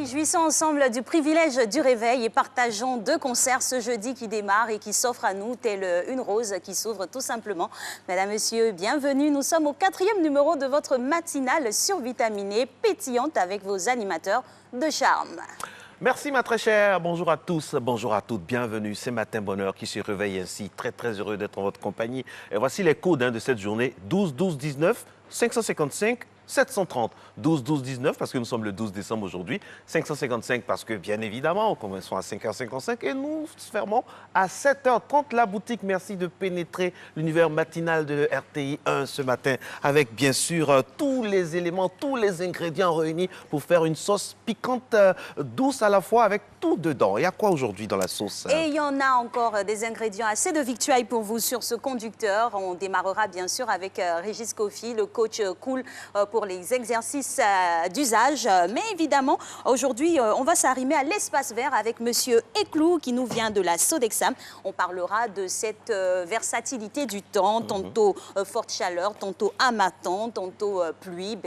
Jouissons ensemble du privilège du réveil et partageons deux concerts ce jeudi qui démarre et qui s'offre à nous, telle une rose qui s'ouvre tout simplement. Mesdames, Messieurs, bienvenue. Nous sommes au 4e numéro de votre matinale survitaminée, pétillante avec vos animateurs de charme. Merci ma très chère, bonjour à tous, bonjour à toutes, bienvenue, c'est Matin Bonheur qui se réveille ainsi, très heureux d'être en votre compagnie. Et voici les codes de cette journée, 12 12 19 555 730, 12 12 19 parce que nous sommes le 12 décembre aujourd'hui, 555 parce que bien évidemment, on commence à 5h55 et nous fermons à 7h30 la boutique. Merci de pénétrer l'univers matinal de RTI 1 ce matin avec bien sûr tous les éléments, tous les ingrédients réunis pour faire une sauce piquante, douce à la fois avec tout dedans. Il y a quoi aujourd'hui dans la sauce? Et il y en a encore des ingrédients, assez de victuailles pour vous sur ce conducteur. On démarrera bien sûr avec Régis Kofi, le coach cool pour les exercices d'usage. Mais évidemment, aujourd'hui, on va s'arrimer à l'espace vert avec Monsieur Eklou qui nous vient de la Sodexam. On parlera de cette versatilité du temps, tantôt forte chaleur, tantôt amatant, tantôt pluie.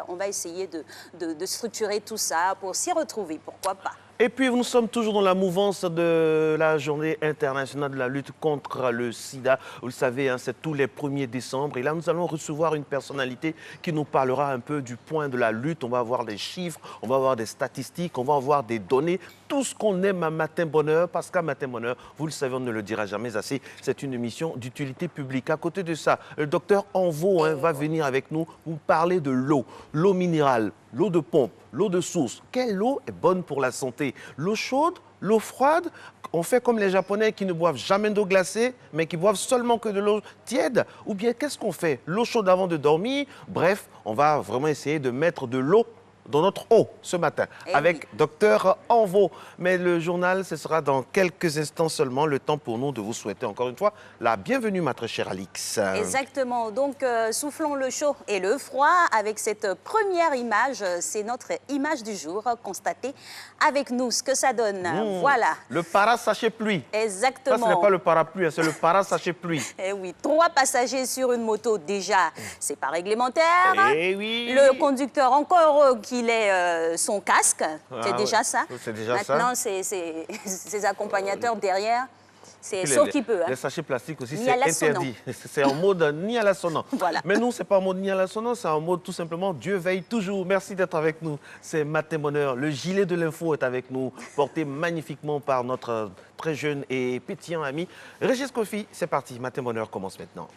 On va essayer de structurer tout ça pour s'y retrouver, pourquoi pas. Et puis, nous sommes toujours dans la mouvance de la journée internationale de la lutte contre le sida. Vous le savez, hein, c'est tous les 1er décembre. Et là, nous allons recevoir une personnalité qui nous parlera un peu du point de la lutte. On va avoir des chiffres, on va avoir des statistiques, on va avoir des données. Tout ce qu'on aime à Matin Bonheur, parce qu'à Matin Bonheur, vous le savez, on ne le dira jamais assez, c'est une émission d'utilité publique. À côté de ça, le docteur Envo va venir avec nous vous parler de l'eau minérale, l'eau de pompe, l'eau de source. Quelle eau est bonne pour la santé? L'eau chaude, l'eau froide? On fait comme les Japonais qui ne boivent jamais d'eau glacée, mais qui boivent seulement que de l'eau tiède? Ou bien qu'est-ce qu'on fait? L'eau chaude avant de dormir? Bref, on va vraiment essayer de mettre de l'eau dans notre eau ce matin avec Docteur Envo. Mais le journal, ce sera dans quelques instants seulement. Le temps pour nous de vous souhaiter encore une fois la bienvenue, ma très chère Alix. Exactement. Donc, soufflons le chaud et le froid avec cette première image. C'est notre image du jour. Constatez avec nous ce que ça donne. Voilà. Le para-sachet pluie. Exactement. Ça, ce n'est pas le parapluie, c'est le para-sachet pluie. Eh oui, 3 passagers sur une moto, déjà, c'est pas réglementaire. Eh oui. Le conducteur, encore qu'il ait son casque, c'est déjà ça. C'est déjà Maintenant, ça. ses accompagnateurs derrière, c'est sauf qu'il peut. Les sachets plastiques aussi, Ni c'est à la interdit. C'est en mode ni à la sonnant. Voilà. Mais nous, ce n'est pas en mode ni à la sonnant, c'est en mode tout simplement Dieu veille toujours. Merci d'être avec nous. C'est Matin Bonheur. Le gilet de l'info est avec nous, porté magnifiquement par notre très jeune et pétillant ami Régis Kofi. C'est parti, Matin Bonheur commence maintenant.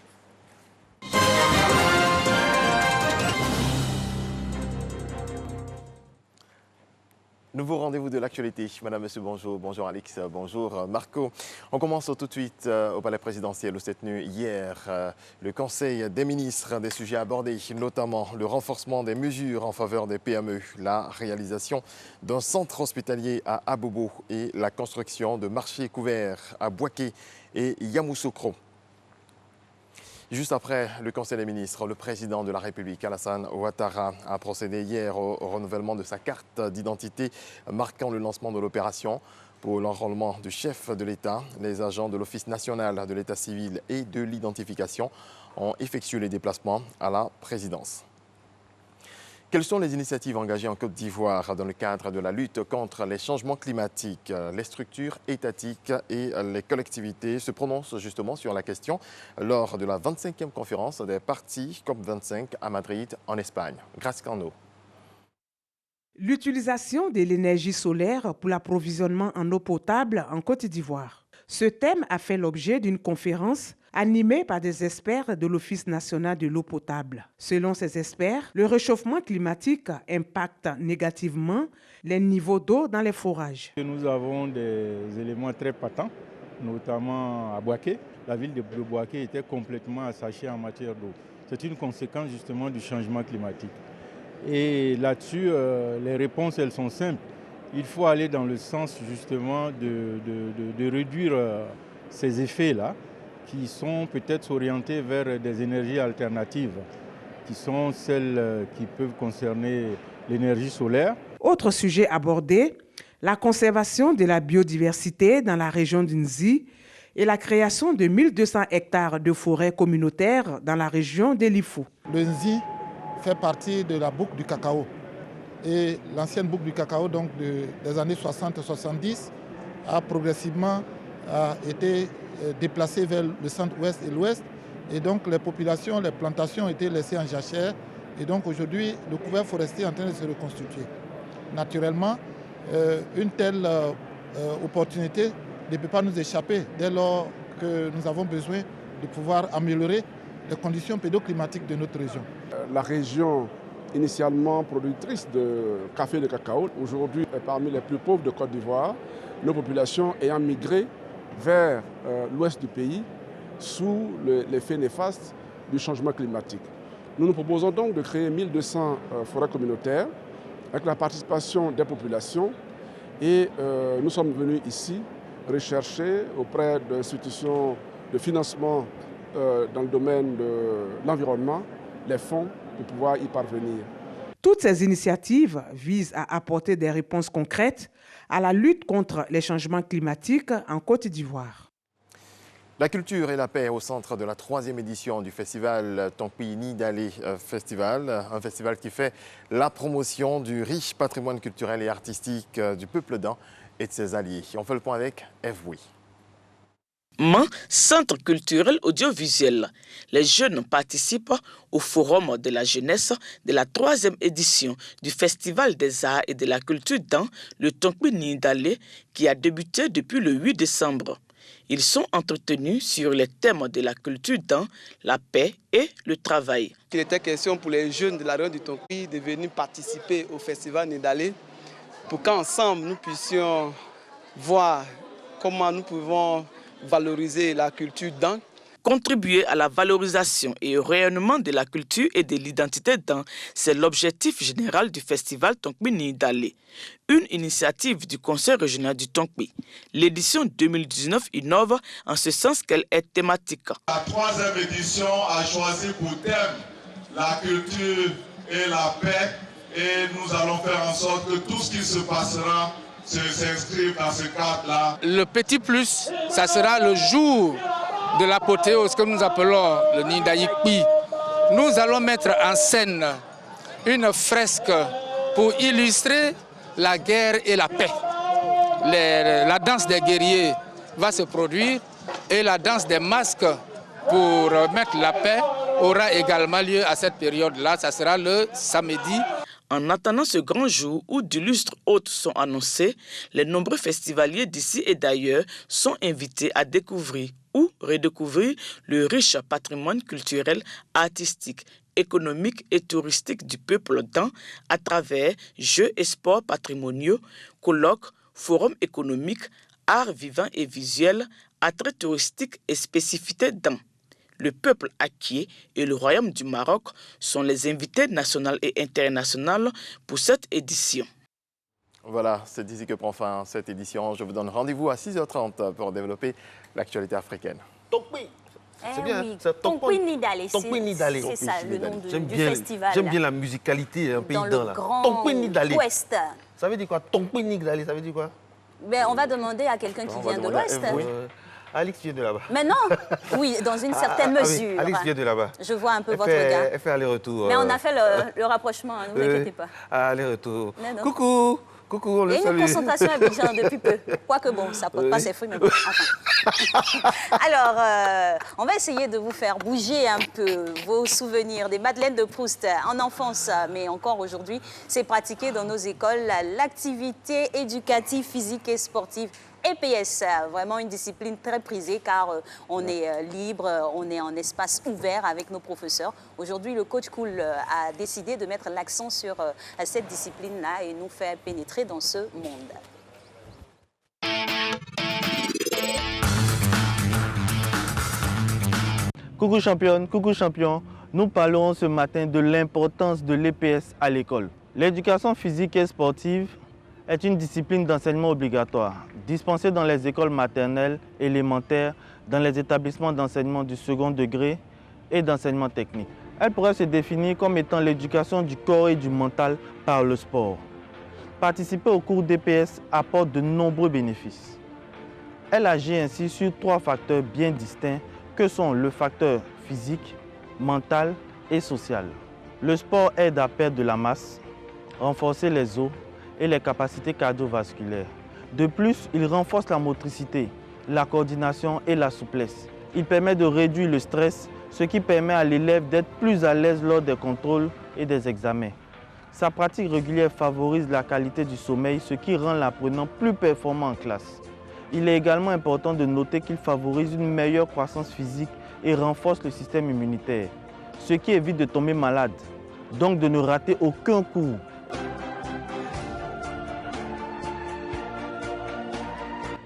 Nouveau rendez-vous de l'actualité. Madame, Monsieur, bonjour. Bonjour Alix, bonjour Marco. On commence tout de suite au palais présidentiel où s'est tenu hier le Conseil des ministres. Des sujets abordés, notamment le renforcement des mesures en faveur des PME, la réalisation d'un centre hospitalier à Abobo et la construction de marchés couverts à Boaké et Yamoussoukro. Juste après le Conseil des ministres, le président de la République, Alassane Ouattara, a procédé hier au renouvellement de sa carte d'identité marquant le lancement de l'opération pour l'enrôlement du chef de l'État. Les agents de l'Office national de l'État civil et de l'identification ont effectué les déplacements à la présidence. Quelles sont les initiatives engagées en Côte d'Ivoire dans le cadre de la lutte contre les changements climatiques? Les structures étatiques et les collectivités se prononcent justement sur la question lors de la 25e conférence des partis COP25 à Madrid, en Espagne. Grace Carnot. L'utilisation de l'énergie solaire pour l'approvisionnement en eau potable en Côte d'Ivoire. Ce thème a fait l'objet d'une conférence animée par des experts de l'Office national de l'eau potable. Selon ces experts, le réchauffement climatique impacte négativement les niveaux d'eau dans les forages. Nous avons des éléments très patents, notamment à Boaké. La ville de Boaké était complètement assachée en matière d'eau. C'est une conséquence justement du changement climatique. Et là-dessus, les réponses, elles sont simples. Il faut aller dans le sens justement de réduire ces effets-là, qui sont peut-être orientés vers des énergies alternatives, qui sont celles qui peuvent concerner l'énergie solaire. Autre sujet abordé, la conservation de la biodiversité dans la région d'Nzi et la création de 1200 hectares de forêts communautaires dans la région d'Elifou. Le Nzi fait partie de la boucle du cacao. et l'ancienne boucle du cacao donc des années 60-70 a progressivement été déplacée vers le centre-ouest et l'ouest. Et donc les populations, les plantations ont été laissées en jachère. Et donc aujourd'hui, le couvert forestier est en train de se reconstituer. Naturellement, une telle opportunité ne peut pas nous échapper dès lors que nous avons besoin de pouvoir améliorer les conditions pédoclimatiques de notre région. La région initialement productrice de café et de cacao, aujourd'hui est parmi les plus pauvres de Côte d'Ivoire, nos populations ayant migré vers l'ouest du pays sous l'effet néfaste du changement climatique. Nous nous proposons donc de créer 1200 forêts communautaires avec la participation des populations et nous sommes venus ici rechercher auprès d'institutions de financement dans le domaine de l'environnement les fonds pour pouvoir y parvenir. Toutes ces initiatives visent à apporter des réponses concrètes à la lutte contre les changements climatiques en Côte d'Ivoire. La culture et la paix au centre de la 3e édition du festival Tonkpi Nidalé Festival, un festival qui fait la promotion du riche patrimoine culturel et artistique du peuple Dan et de ses alliés. On fait le point avec Eve Bouy. Centre culturel audiovisuel. Les jeunes participent au Forum de la jeunesse de la 3e édition du Festival des arts et de la culture dans le Tonkpi Nidalé qui a débuté depuis le 8 décembre. Ils sont entretenus sur les thèmes de la culture dans la paix et le travail. Il était question pour les jeunes de la région du Tonkpi de venir participer au Festival Nidalé pour qu'ensemble nous puissions voir comment nous pouvons valoriser la culture dan. Contribuer à la valorisation et au rayonnement de la culture et de l'identité dan, c'est l'objectif général du festival Tonkpi Nidalé, une initiative du Conseil régional du Tonkpi. L'édition 2019 innove en ce sens qu'elle est thématique. La 3e édition a choisi pour thème la culture et la paix et nous allons faire en sorte que tout ce qui se passera s'inscrive dans ce cadre-là. Le petit plus, ça sera le jour de l'apothéose que nous appelons le Nidayikpi. Nous allons mettre en scène une fresque pour illustrer la guerre et la paix. La danse des guerriers va se produire et la danse des masques pour mettre la paix aura également lieu à cette période-là. Ça sera le samedi. En attendant ce grand jour où d'illustres hôtes sont annoncés, les nombreux festivaliers d'ici et d'ailleurs sont invités à découvrir ou redécouvrir le riche patrimoine culturel, artistique, économique et touristique du peuple dan à travers jeux et sports patrimoniaux, colloques, forums économiques, arts vivants et visuels, attraits touristiques et spécificités dan. Le peuple acquier et le Royaume du Maroc sont les invités nationaux et internationaux pour cette édition. Voilà, c'est d'ici que prend fin cette édition. Je vous donne rendez-vous à 6h30 pour développer l'actualité africaine. Tonkpi, c'est bien. Oui. Ça, Tonkpi Nidalé, Tonkpi Nidalé. c'est ça le nom du bien, festival. J'aime bien la musicalité, un pays dans dans le là. grand Tonkpi Nidalé. ouest. Ça veut dire quoi? Tonkpi Nidalé, ça veut dire quoi? Ben, on va demander à quelqu'un qui vient de l'ouest. Alix vient de là-bas. Mais non, oui, dans une certaine mesure. Oui, Alix vient de là-bas. Je vois un peu votre regard. Elle fait aller-retour. Mais on a fait le rapprochement, ne vous inquiétez pas. Aller-retour. Coucou. Coucou, on le salue. Il y a une concentration à Abidjan depuis peu. Quoique bon, ça ne porte pas ses fruits, mais bon, enfin. Alors, on va essayer de vous faire bouger un peu vos souvenirs des Madeleines de Proust en enfance, mais encore aujourd'hui, c'est pratiqué dans nos écoles, l'activité éducative, physique et sportive. EPS, vraiment une discipline très prisée car on est libre, on est en espace ouvert avec nos professeurs. Aujourd'hui, le coach Cool a décidé de mettre l'accent sur cette discipline-là et nous faire pénétrer dans ce monde. Coucou championne, coucou champion. Nous parlerons ce matin de l'importance de l'EPS à l'école. L'éducation physique et sportive est une discipline d'enseignement obligatoire, dispensée dans les écoles maternelles, élémentaires, dans les établissements d'enseignement du second degré et d'enseignement technique. Elle pourrait se définir comme étant l'éducation du corps et du mental par le sport. Participer au cours d'EPS apporte de nombreux bénéfices. Elle agit ainsi sur 3 facteurs bien distincts que sont le facteur physique, mental et social. Le sport aide à perdre de la masse, renforcer les os et les capacités cardiovasculaires. De plus, il renforce la motricité, la coordination et la souplesse. Il permet de réduire le stress, ce qui permet à l'élève d'être plus à l'aise lors des contrôles et des examens. Sa pratique régulière favorise la qualité du sommeil, ce qui rend l'apprenant plus performant en classe. Il est également important de noter qu'il favorise une meilleure croissance physique et renforce le système immunitaire, ce qui évite de tomber malade, donc de ne rater aucun cours.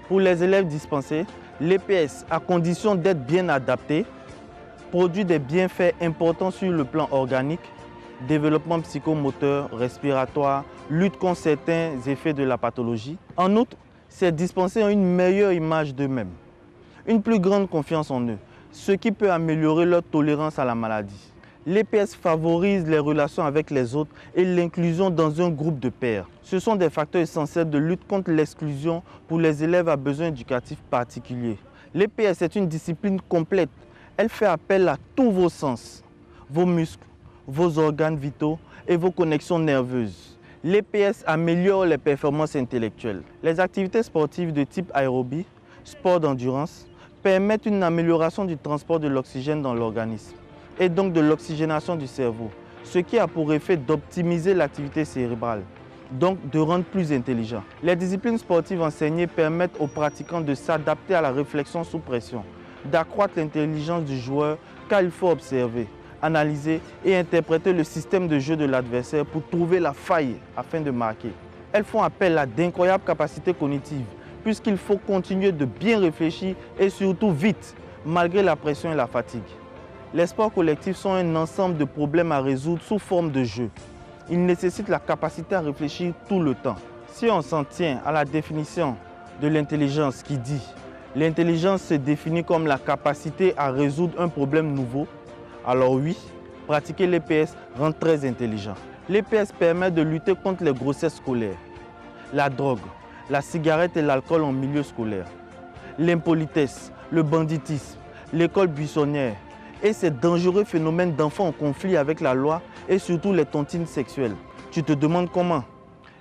Pour les élèves dispensés, l'EPS, à condition d'être bien adapté, produit des bienfaits importants sur le plan organique, développement psychomoteur, respiratoire, lutte contre certains effets de la pathologie. En outre, ces dispensés ont une meilleure image d'eux-mêmes, une plus grande confiance en eux, ce qui peut améliorer leur tolérance à la maladie. L'EPS favorise les relations avec les autres et l'inclusion dans un groupe de pairs. Ce sont des facteurs essentiels de lutte contre l'exclusion pour les élèves à besoins éducatifs particuliers. L'EPS est une discipline complète. Elle fait appel à tous vos sens, vos muscles, vos organes vitaux et vos connexions nerveuses. L'EPS améliore les performances intellectuelles. Les activités sportives de type aérobie, sport d'endurance, permettent une amélioration du transport de l'oxygène dans l'organisme et donc de l'oxygénation du cerveau, ce qui a pour effet d'optimiser l'activité cérébrale, donc de rendre plus intelligent. Les disciplines sportives enseignées permettent aux pratiquants de s'adapter à la réflexion sous pression, d'accroître l'intelligence du joueur car il faut observer, analyser et interpréter le système de jeu de l'adversaire pour trouver la faille afin de marquer. Elles font appel à d'incroyables capacités cognitives puisqu'il faut continuer de bien réfléchir et surtout vite, malgré la pression et la fatigue. Les sports collectifs sont un ensemble de problèmes à résoudre sous forme de jeu. Ils nécessitent la capacité à réfléchir tout le temps. Si on s'en tient à la définition de l'intelligence qui dit « l'intelligence se définit comme la capacité à résoudre un problème nouveau », alors oui, pratiquer l'EPS rend très intelligent. L'EPS permet de lutter contre les grossesses scolaires, la drogue, la cigarette et l'alcool en milieu scolaire, l'impolitesse, le banditisme, l'école buissonnière et ces dangereux phénomènes d'enfants en conflit avec la loi et surtout les tontines sexuelles. Tu te demandes comment?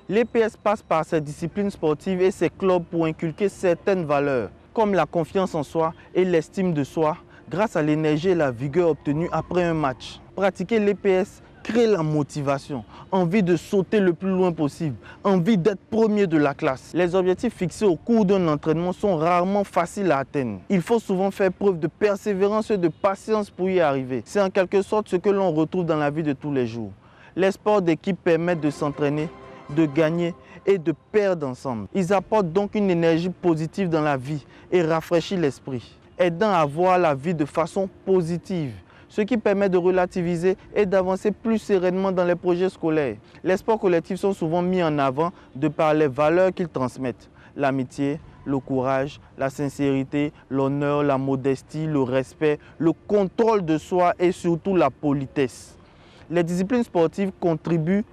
L'EPS passe par ces disciplines sportives et ces clubs pour inculquer certaines valeurs, comme la confiance en soi et l'estime de soi, grâce à l'énergie et la vigueur obtenues après un match. Pratiquer l'EPS crée la motivation, envie de sauter le plus loin possible, envie d'être premier de la classe. Les objectifs fixés au cours d'un entraînement sont rarement faciles à atteindre. Il faut souvent faire preuve de persévérance et de patience pour y arriver. C'est en quelque sorte ce que l'on retrouve dans la vie de tous les jours. Les sports d'équipe permettent de s'entraîner, de gagner et de perdre ensemble. Ils apportent donc une énergie positive dans la vie et rafraîchissent l'esprit, aidant à voir la vie de façon positive, ce qui permet de relativiser et d'avancer plus sereinement dans les projets scolaires. Les sports collectifs sont souvent mis en avant de par les valeurs qu'ils transmettent. L'amitié, le courage, la sincérité, l'honneur, la modestie, le respect, le contrôle de soi et surtout la politesse. Les disciplines sportives contribuent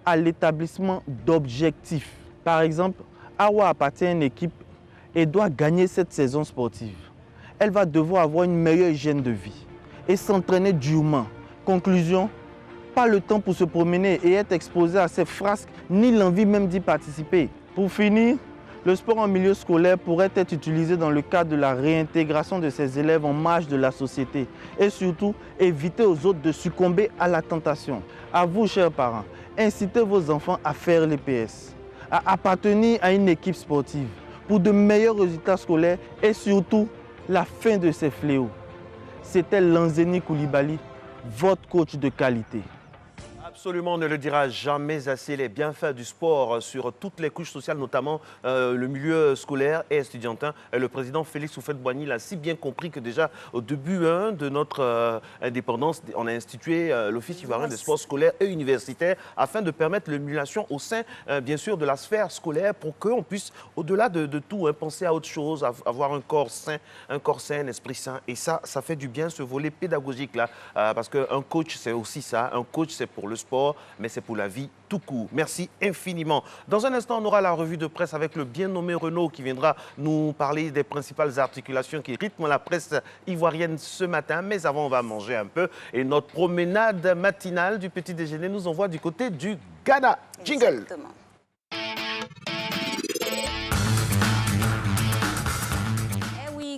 à l'établissement d'objectifs. Par exemple, Awa appartient à une équipe et doit gagner cette saison sportive. Elle va devoir avoir une meilleure hygiène de vie et s'entraîner durement. Conclusion, pas le temps pour se promener et être exposé à ces frasques, ni l'envie même d'y participer. Pour finir, le sport en milieu scolaire pourrait être utilisé dans le cadre de la réintégration de ces élèves en marge de la société et surtout éviter aux autres de succomber à la tentation. À vous, chers parents, incitez vos enfants à faire l'EPS, à appartenir à une équipe sportive pour de meilleurs résultats scolaires et surtout la fin de ces fléaux. C'était Lanzeni Koulibaly, votre coach de qualité. Absolument, on ne le dira jamais assez, les bienfaits du sport sur toutes les couches sociales, notamment le milieu scolaire et estudiantin. Le président Félix Houphouët-Boigny l'a si bien compris que déjà au début de notre indépendance, on a institué l'Office ivoirien des sports scolaires et universitaires afin de permettre l'émulation au sein, bien sûr, de la sphère scolaire pour qu'on puisse, au-delà de tout, penser à autre chose, avoir un corps sain, un esprit sain. Et ça fait du bien, ce volet pédagogique-là, parce qu'un coach, c'est aussi ça. Un coach, c'est pour le sport. sport, mais c'est pour la vie tout court. Merci infiniment. Dans un instant, on aura la revue de presse avec le bien nommé Renaud qui viendra nous parler des principales articulations qui rythment la presse ivoirienne ce matin. Mais avant, on va manger un peu. Et notre promenade matinale du petit déjeuner nous envoie du côté du Ghana. Jingle. Exactement.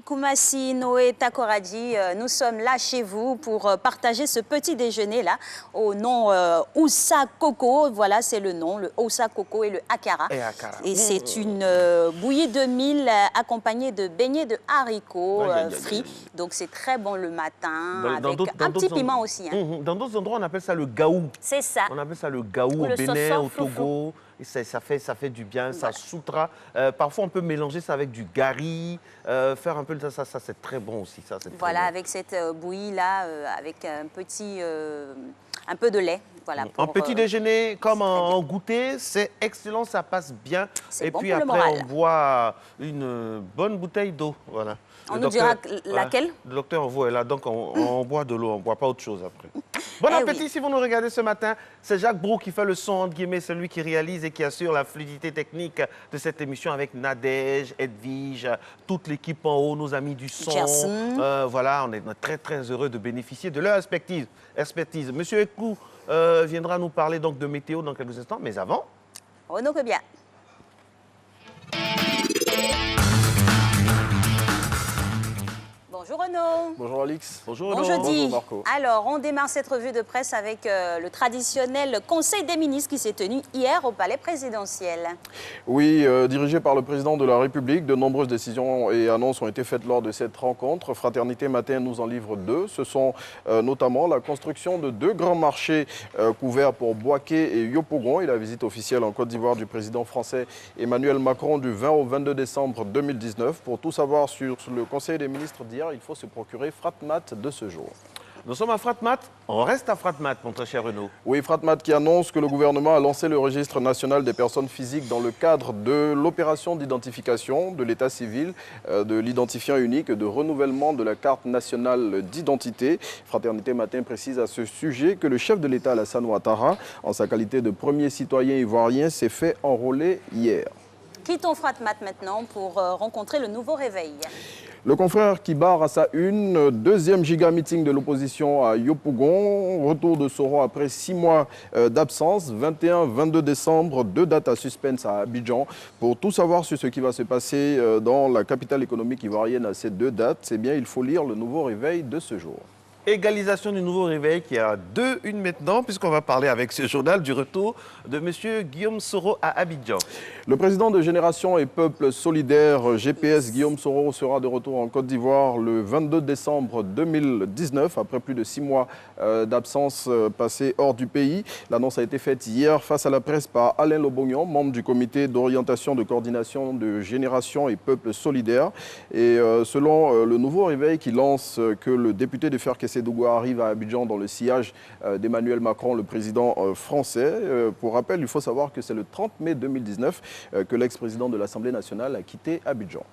Koumassi, Noé, Takoradi, nous sommes là chez vous pour partager ce petit déjeuner-là au nom Oussa Coco. Voilà, c'est le nom, le Oussa Coco et le Akara. Et c'est une bouillie de mil accompagnée de beignets de haricots frits. Donc c'est très bon le matin, avec un petit piment aussi. Hein. Dans d'autres endroits, on appelle ça le gaou. C'est ça. On appelle ça le gaou au Bénin, au Togo. Et ça fait du bien, ça soutra. Parfois, on peut mélanger ça avec du gari, faire un peu de ça c'est très bon aussi. Ça, voilà, bon. avec cette bouillie-là, avec un peu de lait. Voilà, en petit déjeuner comme en goûter, c'est excellent, ça passe bien. Et bon puis pour après, le moral. on boit une bonne bouteille d'eau. Voilà. On nous dira laquelle? Le docteur envoie là, donc on boit de l'eau, on ne boit pas autre chose après. Bon appétit si vous nous regardez ce matin. C'est Jacques Brou qui fait le son, entre guillemets, celui qui réalise et qui assure la fluidité technique de cette émission avec Nadège, Edwige, toute l'équipe en haut, nos amis du son. Voilà, on est très très heureux de bénéficier de leur expertise. Monsieur Ekou viendra nous parler donc de météo dans quelques instants, mais avant... Renaud Kobia. Bonjour Renaud. Bonjour Alix. Bonjour Bon jeudi. Bonjour Marco. Alors, on démarre cette revue de presse avec le traditionnel Conseil des ministres qui s'est tenu hier au Palais présidentiel. Oui, dirigé par le président de la République, de nombreuses décisions et annonces ont été faites lors de cette rencontre. Fraternité Matin nous en livre deux. Ce sont notamment la construction de 2 grands marchés couverts pour Boaké et Yopougon et la visite officielle en Côte d'Ivoire du président français Emmanuel Macron du 20 au 22 décembre 2019. Pour tout savoir sur le Conseil des ministres d'hier, il faut se procurer Fratmat de ce jour. Nous sommes à Fratmat, on reste à Fratmat, mon très cher Renaud. Oui, Fratmat qui annonce que le gouvernement a lancé le registre national des personnes physiques dans le cadre de l'opération d'identification de l'état civil, de l'identifiant unique, de renouvellement de la carte nationale d'identité. Fraternité Matin précise à ce sujet que le chef de l'État, Alassane Ouattara, en sa qualité de premier citoyen ivoirien, s'est fait enrôler hier. Quittons Fratmat maintenant pour rencontrer le nouveau réveil. Le confrère qui barre à sa une, 2e giga-meeting de l'opposition à Yopougon. Retour de Soro après 6 mois d'absence, 21-22 décembre, 2 dates à suspense à Abidjan. Pour tout savoir sur ce qui va se passer dans la capitale économique ivoirienne à ces 2 dates, eh bien, il faut lire le nouveau réveil de ce jour. Égalisation du nouveau réveil qui a 2-1 maintenant, puisqu'on va parler avec ce journal du retour de M. Guillaume Soro à Abidjan. Le président de Génération et Peuple Solidaire, GPS, Guillaume Soro, sera de retour en Côte d'Ivoire le 22 décembre 2019, après plus de 6 mois d'absence passée hors du pays. L'annonce a été faite hier face à la presse par Alain Lobognon, membre du comité d'orientation de coordination de Génération et Peuple Solidaire. Et selon le nouveau réveil qui lance que le député de Ferkessé Dougou arrive à Abidjan dans le sillage d'Emmanuel Macron, le président français. Pour rappel, il faut savoir que c'est le 30 mai 2019 que l'ex-président de l'Assemblée nationale a quitté Abidjan.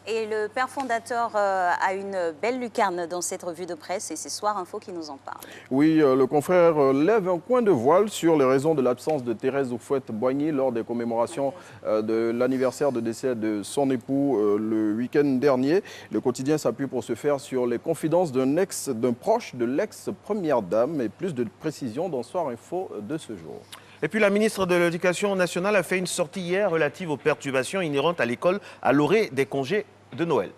Et le père fondateur a une belle lucarne dans cette revue de presse et c'est Soir Info qui nous en parle. Oui, le confrère lève un coin de voile sur les raisons de l'absence de Thérèse Oufouette-Boigny lors des commémorations de l'anniversaire de décès de son époux le week-end dernier. Le quotidien s'appuie pour ce faire sur les confidences d'un proche de l'ex-première dame et plus de précisions dans Soir Info de ce jour. Et puis la ministre de l'Éducation nationale a fait une sortie hier relative aux perturbations inhérentes à l'école à l'orée des congés de Noël.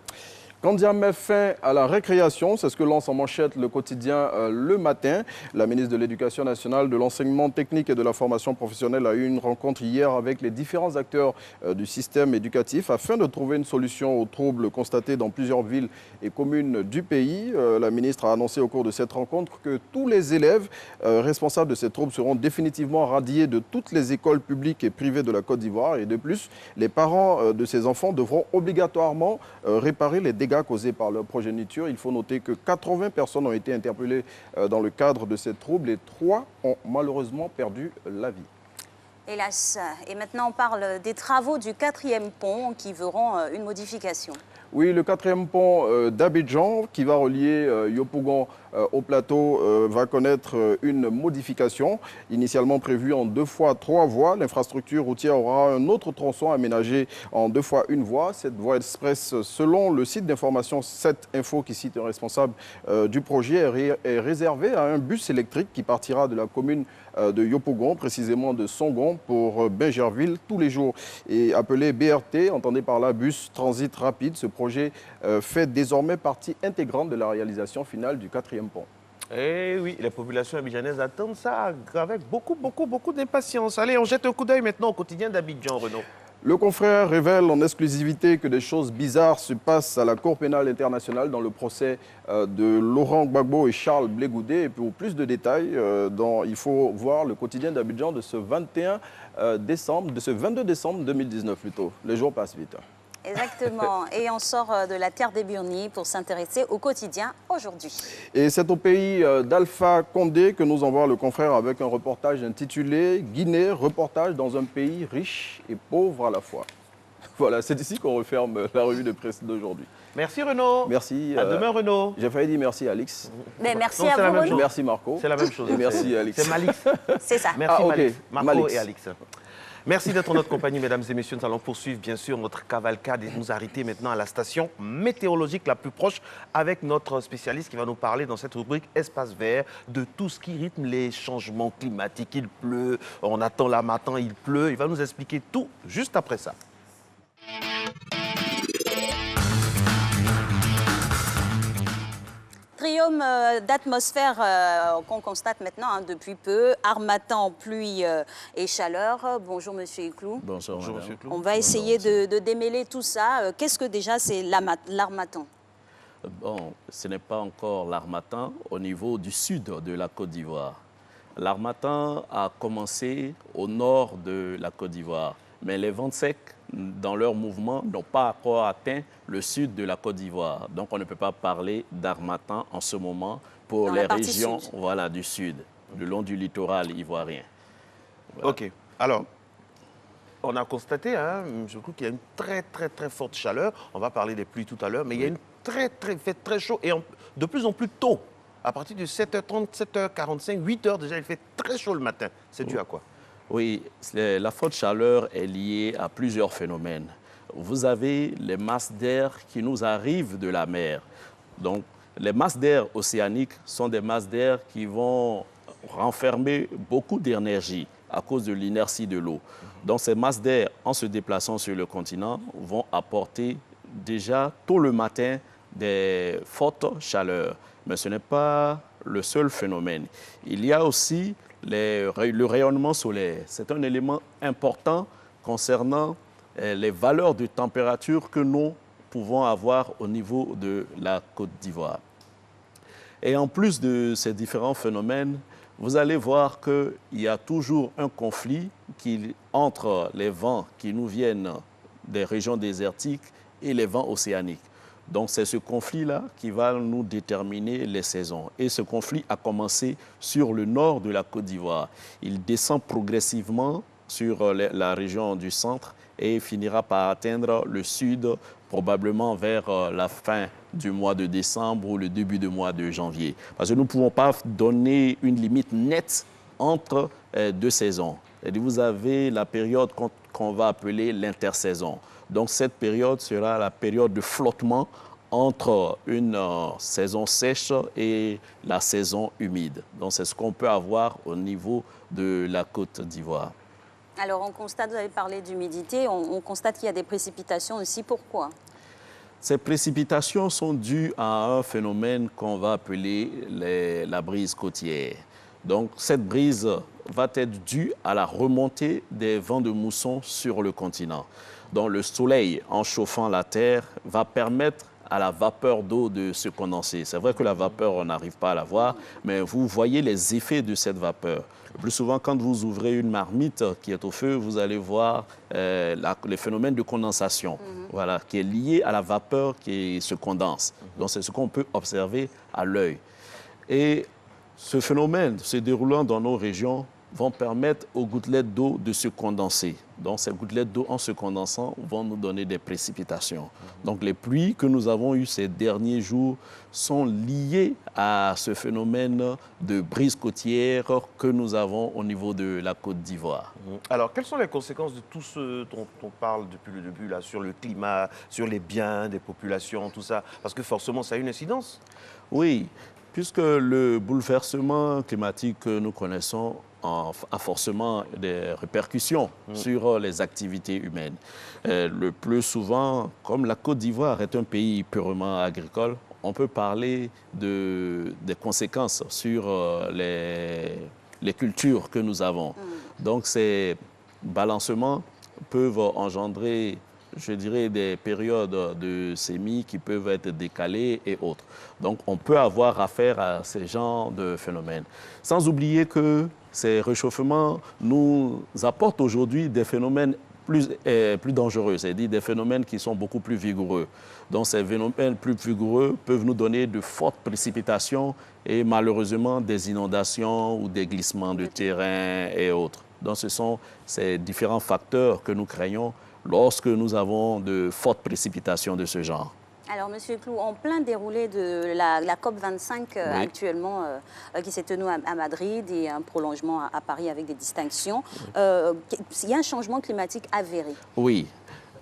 Candia met fin à la récréation, c'est ce que lance en manchette le quotidien Le Matin. La ministre de l'Éducation nationale, de l'enseignement technique et de la formation professionnelle a eu une rencontre hier avec les différents acteurs du système éducatif afin de trouver une solution aux troubles constatés dans plusieurs villes et communes du pays. La ministre a annoncé au cours de cette rencontre que tous les élèves responsables de ces troubles seront définitivement radiés de toutes les écoles publiques et privées de la Côte d'Ivoire. Et de plus, les parents de ces enfants devront obligatoirement réparer les dégâts causés par leur progéniture. Il faut noter que 80 personnes ont été interpellées dans le cadre de ces troubles et 3 ont malheureusement perdu la vie. Hélas. Et maintenant, on parle des travaux du 4e pont qui verront une modification. Oui, le 4e pont d'Abidjan qui va relier Yopougon au plateau va connaître une modification. Initialement prévue en 2 fois 3 voies, l'infrastructure routière aura un autre tronçon aménagé en 2 fois 1 voie. Cette voie express, selon le site d'information 7 Info qui cite un responsable du projet, est réservée à un bus électrique qui partira de la commune de Yopougon, précisément de Songon, pour Bingerville tous les jours. Et appelé BRT, entendez par là bus transit rapide, ce projet fait désormais partie intégrante de la réalisation finale du 4e pont. Eh oui, les populations abidjanaises attendent ça avec beaucoup d'impatience. Allez, on jette un coup d'œil maintenant au quotidien d'Abidjan, Renaud. Le confrère révèle en exclusivité que des choses bizarres se passent à la Cour pénale internationale dans le procès de Laurent Gbagbo et Charles Blé Goudé. Et pour plus de détails, il faut voir le quotidien d'Abidjan de ce 22 décembre 2019 plutôt. Les jours passent vite. Exactement. Et on sort de la terre des Burnies pour s'intéresser au quotidien aujourd'hui. Et c'est au pays d'Alpha Condé que nous envoie le confrère avec un reportage intitulé « Guinée, reportage dans un pays riche et pauvre à la fois ». Voilà, c'est ici qu'on referme la revue de presse d'aujourd'hui. Merci Renaud. Merci. À demain Renaud. J'ai failli dire merci Alix. Mais merci non, à vous Renaud. Merci Marco. C'est la même chose. Et merci Alix. C'est Malix. C'est ça. Merci okay. Marco et Alix. Merci d'être en notre compagnie, mesdames et messieurs. Nous allons poursuivre, bien sûr, notre cavalcade et nous arrêter maintenant à la station météorologique la plus proche avec notre spécialiste qui va nous parler dans cette rubrique Espace Vert de tout ce qui rythme les changements climatiques. Il pleut, on attend la matin, il pleut. Il va nous expliquer tout juste après ça. Triome d'atmosphère qu'on constate maintenant depuis peu, harmattan, pluie et chaleur. Bonjour Monsieur Iclou. Bonjour Monsieur Iclou. On va essayer de démêler tout ça. Qu'est-ce que déjà c'est l'harmattan? Bon, ce n'est pas encore l'harmattan au niveau du sud de la Côte d'Ivoire. L'harmattan a commencé au nord de la Côte d'Ivoire, mais les vents secs dans leur mouvement n'ont pas encore atteint le sud de la Côte d'Ivoire. Donc on ne peut pas parler d'harmattan en ce moment pour les régions du sud, le long du littoral ivoirien. Voilà. OK. Alors, on a constaté, je trouve qu'il y a une très forte chaleur. On va parler des pluies tout à l'heure, mais il y a une fait très chaud et de plus en plus tôt. À partir de 7h30, 7h45, 8h déjà, il fait très chaud le matin. C'est dû à quoi? Oui, la forte chaleur est liée à plusieurs phénomènes. Vous avez les masses d'air qui nous arrivent de la mer. Donc, les masses d'air océaniques sont des masses d'air qui vont renfermer beaucoup d'énergie à cause de l'inertie de l'eau. Donc, ces masses d'air, en se déplaçant sur le continent, vont apporter déjà tôt le matin des fortes chaleurs. Mais ce n'est pas le seul phénomène. Il y a aussi le rayonnement solaire. C'est un élément important concernant les valeurs de température que nous pouvons avoir au niveau de la Côte d'Ivoire. Et en plus de ces différents phénomènes, vous allez voir qu'il y a toujours un conflit entre les vents qui nous viennent des régions désertiques et les vents océaniques. Donc c'est ce conflit-là qui va nous déterminer les saisons. Et ce conflit a commencé sur le nord de la Côte d'Ivoire. Il descend progressivement sur la région du centre et finira par atteindre le sud, probablement vers la fin du mois de décembre ou le début du mois de janvier. Parce que nous ne pouvons pas donner une limite nette entre deux saisons. Et vous avez la période qu'on va appeler l'intersaison. Donc cette période sera la période de flottement entre une saison sèche et la saison humide. Donc c'est ce qu'on peut avoir au niveau de la Côte d'Ivoire. Alors on constate, vous avez parlé d'humidité, on constate qu'il y a des précipitations aussi. Pourquoi? Ces précipitations sont dues à un phénomène qu'on va appeler la brise côtière. Donc cette brise va être due à la remontée des vents de mousson sur le continent. Donc le soleil, en chauffant la terre, va permettre à la vapeur d'eau de se condenser. C'est vrai que la vapeur, on n'arrive pas à la voir, mais vous voyez les effets de cette vapeur. Le plus souvent, quand vous ouvrez une marmite qui est au feu, vous allez voir le phénomène de condensation, voilà, qui est lié à la vapeur qui se condense. Donc c'est ce qu'on peut observer à l'œil. Et ce phénomène se déroulant dans nos régions vont permettre aux gouttelettes d'eau de se condenser. Donc ces gouttelettes d'eau, en se condensant, vont nous donner des précipitations. Donc les pluies que nous avons eues ces derniers jours sont liées à ce phénomène de brise côtière que nous avons au niveau de la Côte d'Ivoire. Alors, quelles sont les conséquences de tout ce dont on parle depuis le début, là, sur le climat, sur les biens des populations, tout ça? Parce que forcément, ça a une incidence. Oui, puisque le bouleversement climatique que nous connaissons a forcément des répercussions sur les activités humaines. Le plus souvent, comme la Côte d'Ivoire est un pays purement agricole, on peut parler des conséquences sur les cultures que nous avons. Donc ces balancements peuvent engendrer, je dirais, des périodes de semis qui peuvent être décalées et autres. Donc on peut avoir affaire à ces genres de phénomènes. Sans oublier que ces réchauffements nous apportent aujourd'hui des phénomènes plus dangereux, c'est-à-dire des phénomènes qui sont beaucoup plus vigoureux. Donc ces phénomènes plus vigoureux peuvent nous donner de fortes précipitations et malheureusement des inondations ou des glissements de terrain et autres. Donc ce sont ces différents facteurs que nous craignons lorsque nous avons de fortes précipitations de ce genre. Alors, Monsieur Clou, en plein déroulé de la COP25 actuellement, qui s'est tenue à Madrid et un prolongement à Paris avec des distinctions, il y a un changement climatique avéré. Oui.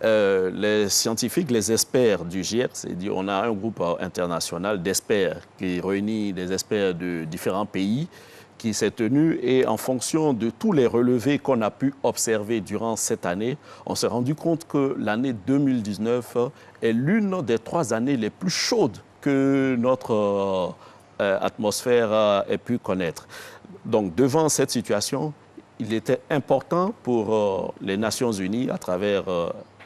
Les scientifiques, les experts du GIEC, c'est-à-dire on a un groupe international d'experts qui réunit des experts de différents pays qui s'est tenu et en fonction de tous les relevés qu'on a pu observer durant cette année, on s'est rendu compte que l'année 2019 est l'une des 3 années les plus chaudes que notre atmosphère ait pu connaître. Donc devant cette situation, il était important pour les Nations Unies, à travers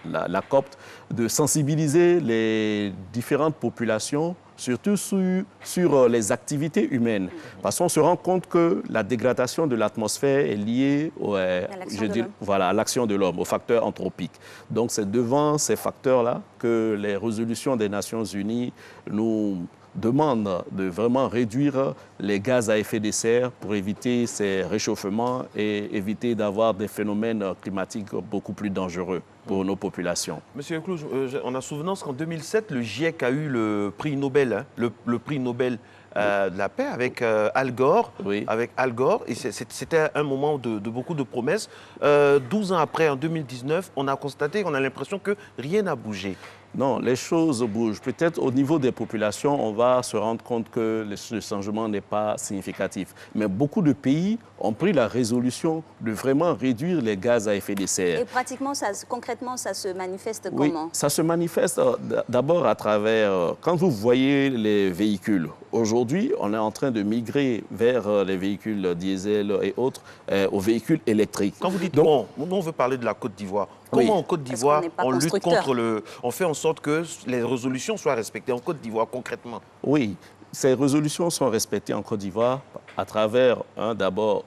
la COP, de sensibiliser les différentes populations surtout sur les activités humaines. Parce qu'on se rend compte que la dégradation de l'atmosphère est liée à l'action de l'homme, aux facteurs anthropiques. Donc c'est devant ces facteurs-là que les résolutions des Nations Unies nous demandent de vraiment réduire les gaz à effet de serre pour éviter ces réchauffements et éviter d'avoir des phénomènes climatiques beaucoup plus dangereux pour nos populations. Monsieur Clou, on a souvenance qu'en 2007, le GIEC a eu le prix Nobel, le prix Nobel de la paix avec Al Gore. Oui. Avec Al Gore, et c'était un moment de beaucoup de promesses. 12 ans après, en 2019, on a constaté, on a l'impression que rien n'a bougé. Non, les choses bougent. Peut-être au niveau des populations, on va se rendre compte que le changement n'est pas significatif. Mais beaucoup de pays ont pris la résolution de vraiment réduire les gaz à effet de serre. Et pratiquement, concrètement, ça se manifeste Oui, comment? Ça se manifeste d'abord à travers, quand vous voyez les véhicules. Aujourd'hui, on est en train de migrer vers les véhicules diesel et autres, aux véhicules électriques. Quand vous dites nous, on veut parler de la Côte d'Ivoire. Comment en Côte d'Ivoire, on lutte contre on fait en sorte que les résolutions soient respectées en Côte d'Ivoire concrètement? Oui, ces résolutions sont respectées en Côte d'Ivoire à travers, d'abord,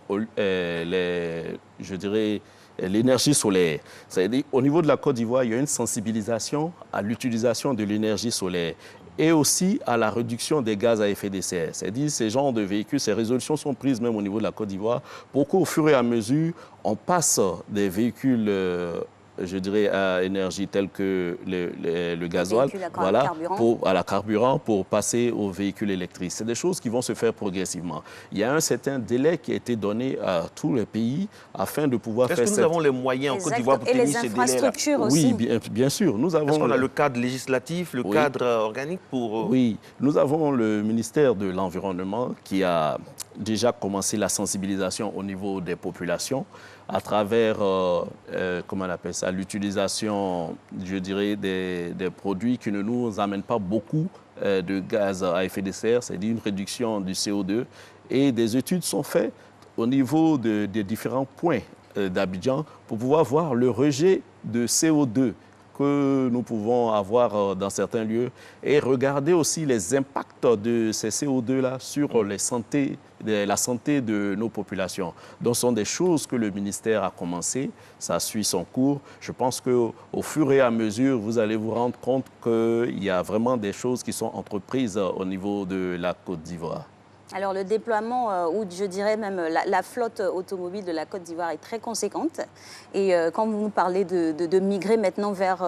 l'énergie solaire. C'est-à-dire, au niveau de la Côte d'Ivoire, il y a une sensibilisation à l'utilisation de l'énergie solaire et aussi à la réduction des gaz à effet de serre. C'est-à-dire, ces genres de véhicules, ces résolutions sont prises même au niveau de la Côte d'Ivoire pour qu'au fur et à mesure, on passe des véhicules à énergie telle que le gasoil, à la carburant pour passer aux véhicules électriques. C'est des choses qui vont se faire progressivement. Il y a un certain délai qui a été donné à tous les pays afin de pouvoir faire Est-ce que nous avons les moyens en Côte d'Ivoire pour tenir ces délais-là? Et les infrastructures aussi. Oui, bien sûr. Nous avons. Est-ce qu'on a le cadre législatif, le cadre organique pour... Oui, nous avons le ministère de l'Environnement qui a déjà commencé la sensibilisation au niveau des populations à travers, comment on appelle ça, l'utilisation, des produits qui ne nous amènent pas beaucoup de gaz à effet de serre, c'est-à-dire une réduction du CO2. Et des études sont faites au niveau des différents points d'Abidjan pour pouvoir voir le rejet de CO2 que nous pouvons avoir dans certains lieux et regarder aussi les impacts de ces CO2-là sur la santé de nos populations. Donc, ce sont des choses que le ministère a commencé, ça suit son cours. Je pense qu'au fur et à mesure, vous allez vous rendre compte qu'il y a vraiment des choses qui sont entreprises au niveau de la Côte d'Ivoire. Alors le déploiement, ou je dirais même la flotte automobile de la Côte d'Ivoire est très conséquente. Et quand vous nous parlez de migrer maintenant vers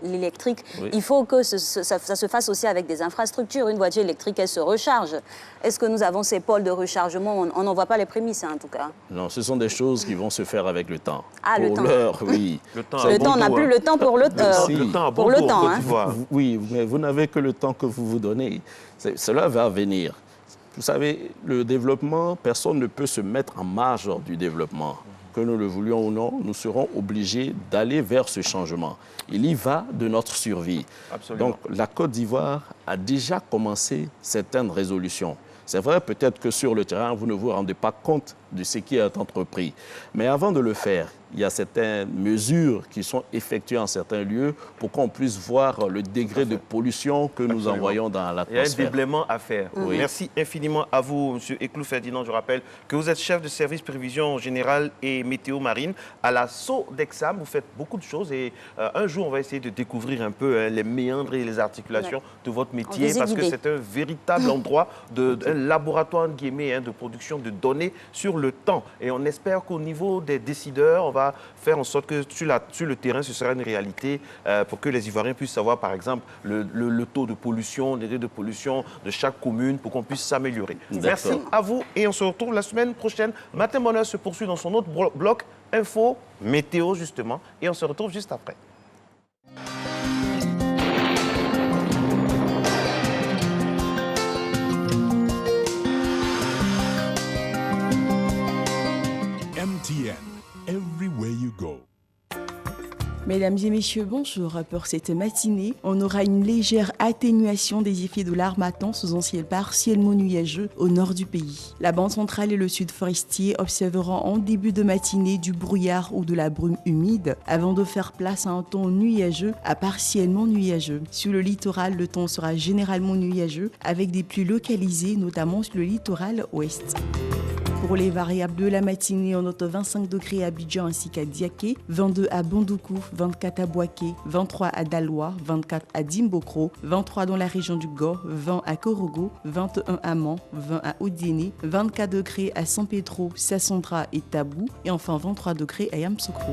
l'électrique, Oui. il faut que ça se fasse aussi avec des infrastructures. Une voiture électrique, elle se recharge. Est-ce que nous avons ces pôles de rechargement? On n'en voit pas les prémices, hein, en tout cas. Non, ce sont des choses qui vont se faire avec le temps. Ah, le temps. Pour l'heure, oui. Le temps, on n'a plus le temps pour le Si. pour le temps. Hein. Oui, mais vous n'avez que le temps que vous vous donnez. Cela va venir. Vous savez, le développement, personne ne peut se mettre en marge du développement. Que nous le voulions ou non, nous serons obligés d'aller vers ce changement. Il y va de notre survie. Absolument. Donc, la Côte d'Ivoire a déjà commencé certaines résolutions. C'est vrai, peut-être que sur le terrain, vous ne vous rendez pas compte de ce qui est entrepris. Mais avant de le faire, il y a certaines mesures qui sont effectuées en certains lieux pour qu'on puisse voir le degré de pollution que nous envoyons dans Il y a un l'atmosphère. déblaiement à faire. Oui. Merci infiniment à vous, M. Eklou Ferdinand. Je rappelle que vous êtes chef de service prévision générale et météo marine à la SODEXAM. Vous faites beaucoup de choses et un jour, on va essayer de découvrir un peu les méandres et les articulations de votre métier parce que c'est un véritable endroit, un laboratoire entre guillemets, de production de données sur le temps. Et on espère qu'au niveau des décideurs, on va faire en sorte que sur le terrain, ce sera une réalité pour que les Ivoiriens puissent savoir, par exemple, le taux de pollution, les taux de pollution de chaque commune pour qu'on puisse s'améliorer. Merci à vous et on se retrouve la semaine prochaine. Matin Bonheur se poursuit dans son autre bloc, info, météo justement, et on se retrouve juste après. MTN, everywhere you go. Mesdames et messieurs, bonjour. Pour cette matinée, on aura une légère atténuation des effets de l'harmattan sous un ciel partiellement nuageux au nord du pays. La bande centrale et le sud forestier observeront en début de matinée du brouillard ou de la brume humide avant de faire place à un temps nuageux à partiellement nuageux. Sur le littoral, le temps sera généralement nuageux avec des pluies localisées, notamment sur le littoral ouest. Pour les variables de la matinée, on note 25 degrés à Abidjan ainsi qu'à Diaké, 22 à Bandoukou, 24 à Boaké, 23 à Daloa, 24 à Dimbokro, 23 dans la région du Go, 20 à Korogo, 21 à Mans, 20 à Odiéné, 24 degrés à San Pedro, Sassandra et Tabou et enfin 23 degrés à Yamoussoukro.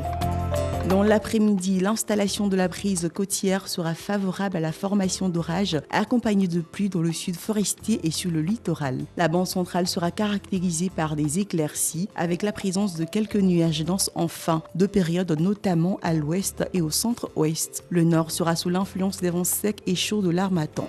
Dans l'après-midi, l'installation de la brise côtière sera favorable à la formation d'orages accompagnée de pluies dans le sud forestier et sur le littoral. La bande centrale sera caractérisée par des éclaircies avec la présence de quelques nuages denses en fin de période, notamment à l'ouest et au centre-ouest. Le nord sera sous l'influence des vents secs et chauds de l'harmattan.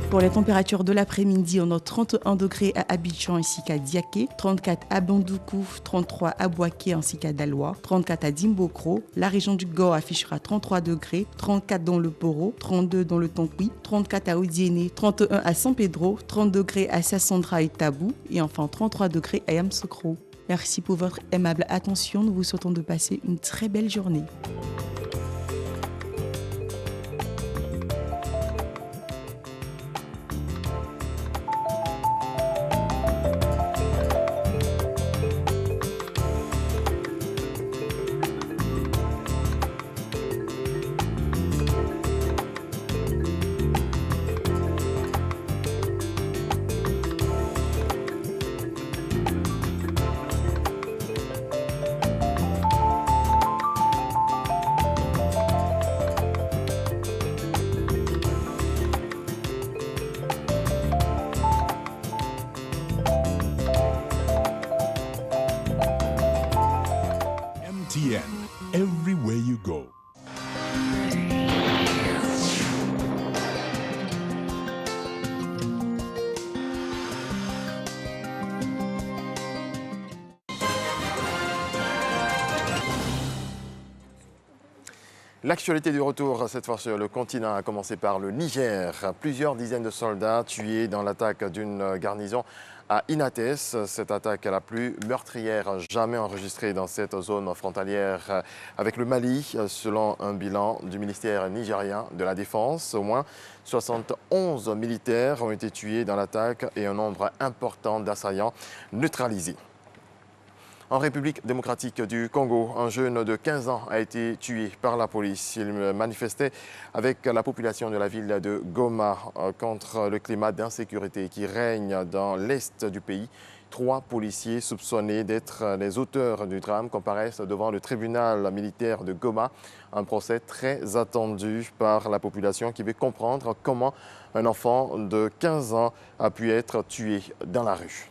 Pour les températures de l'après-midi, on note 31 degrés à Abidjan ainsi qu'à Diaké, 34 à Bandoukou, 33 à Boaké ainsi qu'à Daloa, 34 à Dimbokro. La région du Go affichera 33 degrés, 34 dans le Poro, 32 dans le Tonkui, 34 à Odiéné, 31 à San Pedro, 30 degrés à Sassandra et Tabou et enfin 33 degrés à Yamoussoukro. Merci pour votre aimable attention. Nous vous souhaitons de passer une très belle journée. MTN, everywhere you go. L'actualité du retour, cette fois sur le continent, a commencé par le Niger. Plusieurs dizaines de soldats tués dans l'attaque d'une garnison à Inates. Cette attaque est la plus meurtrière jamais enregistrée dans cette zone frontalière avec le Mali, selon un bilan du ministère nigérien de la Défense. Au moins 71 militaires ont été tués dans l'attaque et un nombre important d'assaillants neutralisés. En République démocratique du Congo, un jeune de 15 ans a été tué par la police. Il manifestait avec la population de la ville de Goma contre le climat d'insécurité qui règne dans l'est du pays. 3 policiers soupçonnés d'être les auteurs du drame comparaissent devant le tribunal militaire de Goma. Un procès très attendu par la population qui veut comprendre comment un enfant de 15 ans a pu être tué dans la rue.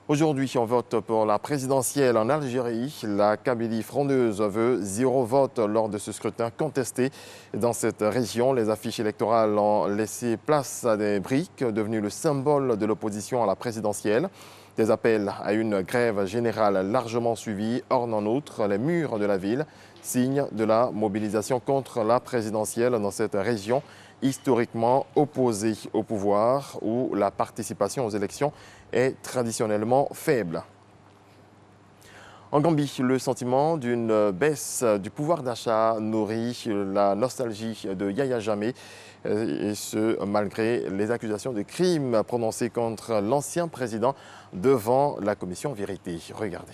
Aujourd'hui, on vote pour la présidentielle en Algérie. La Kabylie frondeuse veut 0 vote lors de ce scrutin contesté. Dans cette région, les affiches électorales ont laissé place à des briques, devenues le symbole de l'opposition à la présidentielle. Des appels à une grève générale largement suivis ornent en outre les murs de la ville, signe de la mobilisation contre la présidentielle dans cette région historiquement opposée au pouvoir, où la participation aux élections est traditionnellement faible. En Gambie, le sentiment d'une baisse du pouvoir d'achat nourrit la nostalgie de Yaya Jammeh, et ce malgré les accusations de crimes prononcées contre l'ancien président devant la commission Vérité. Regardez.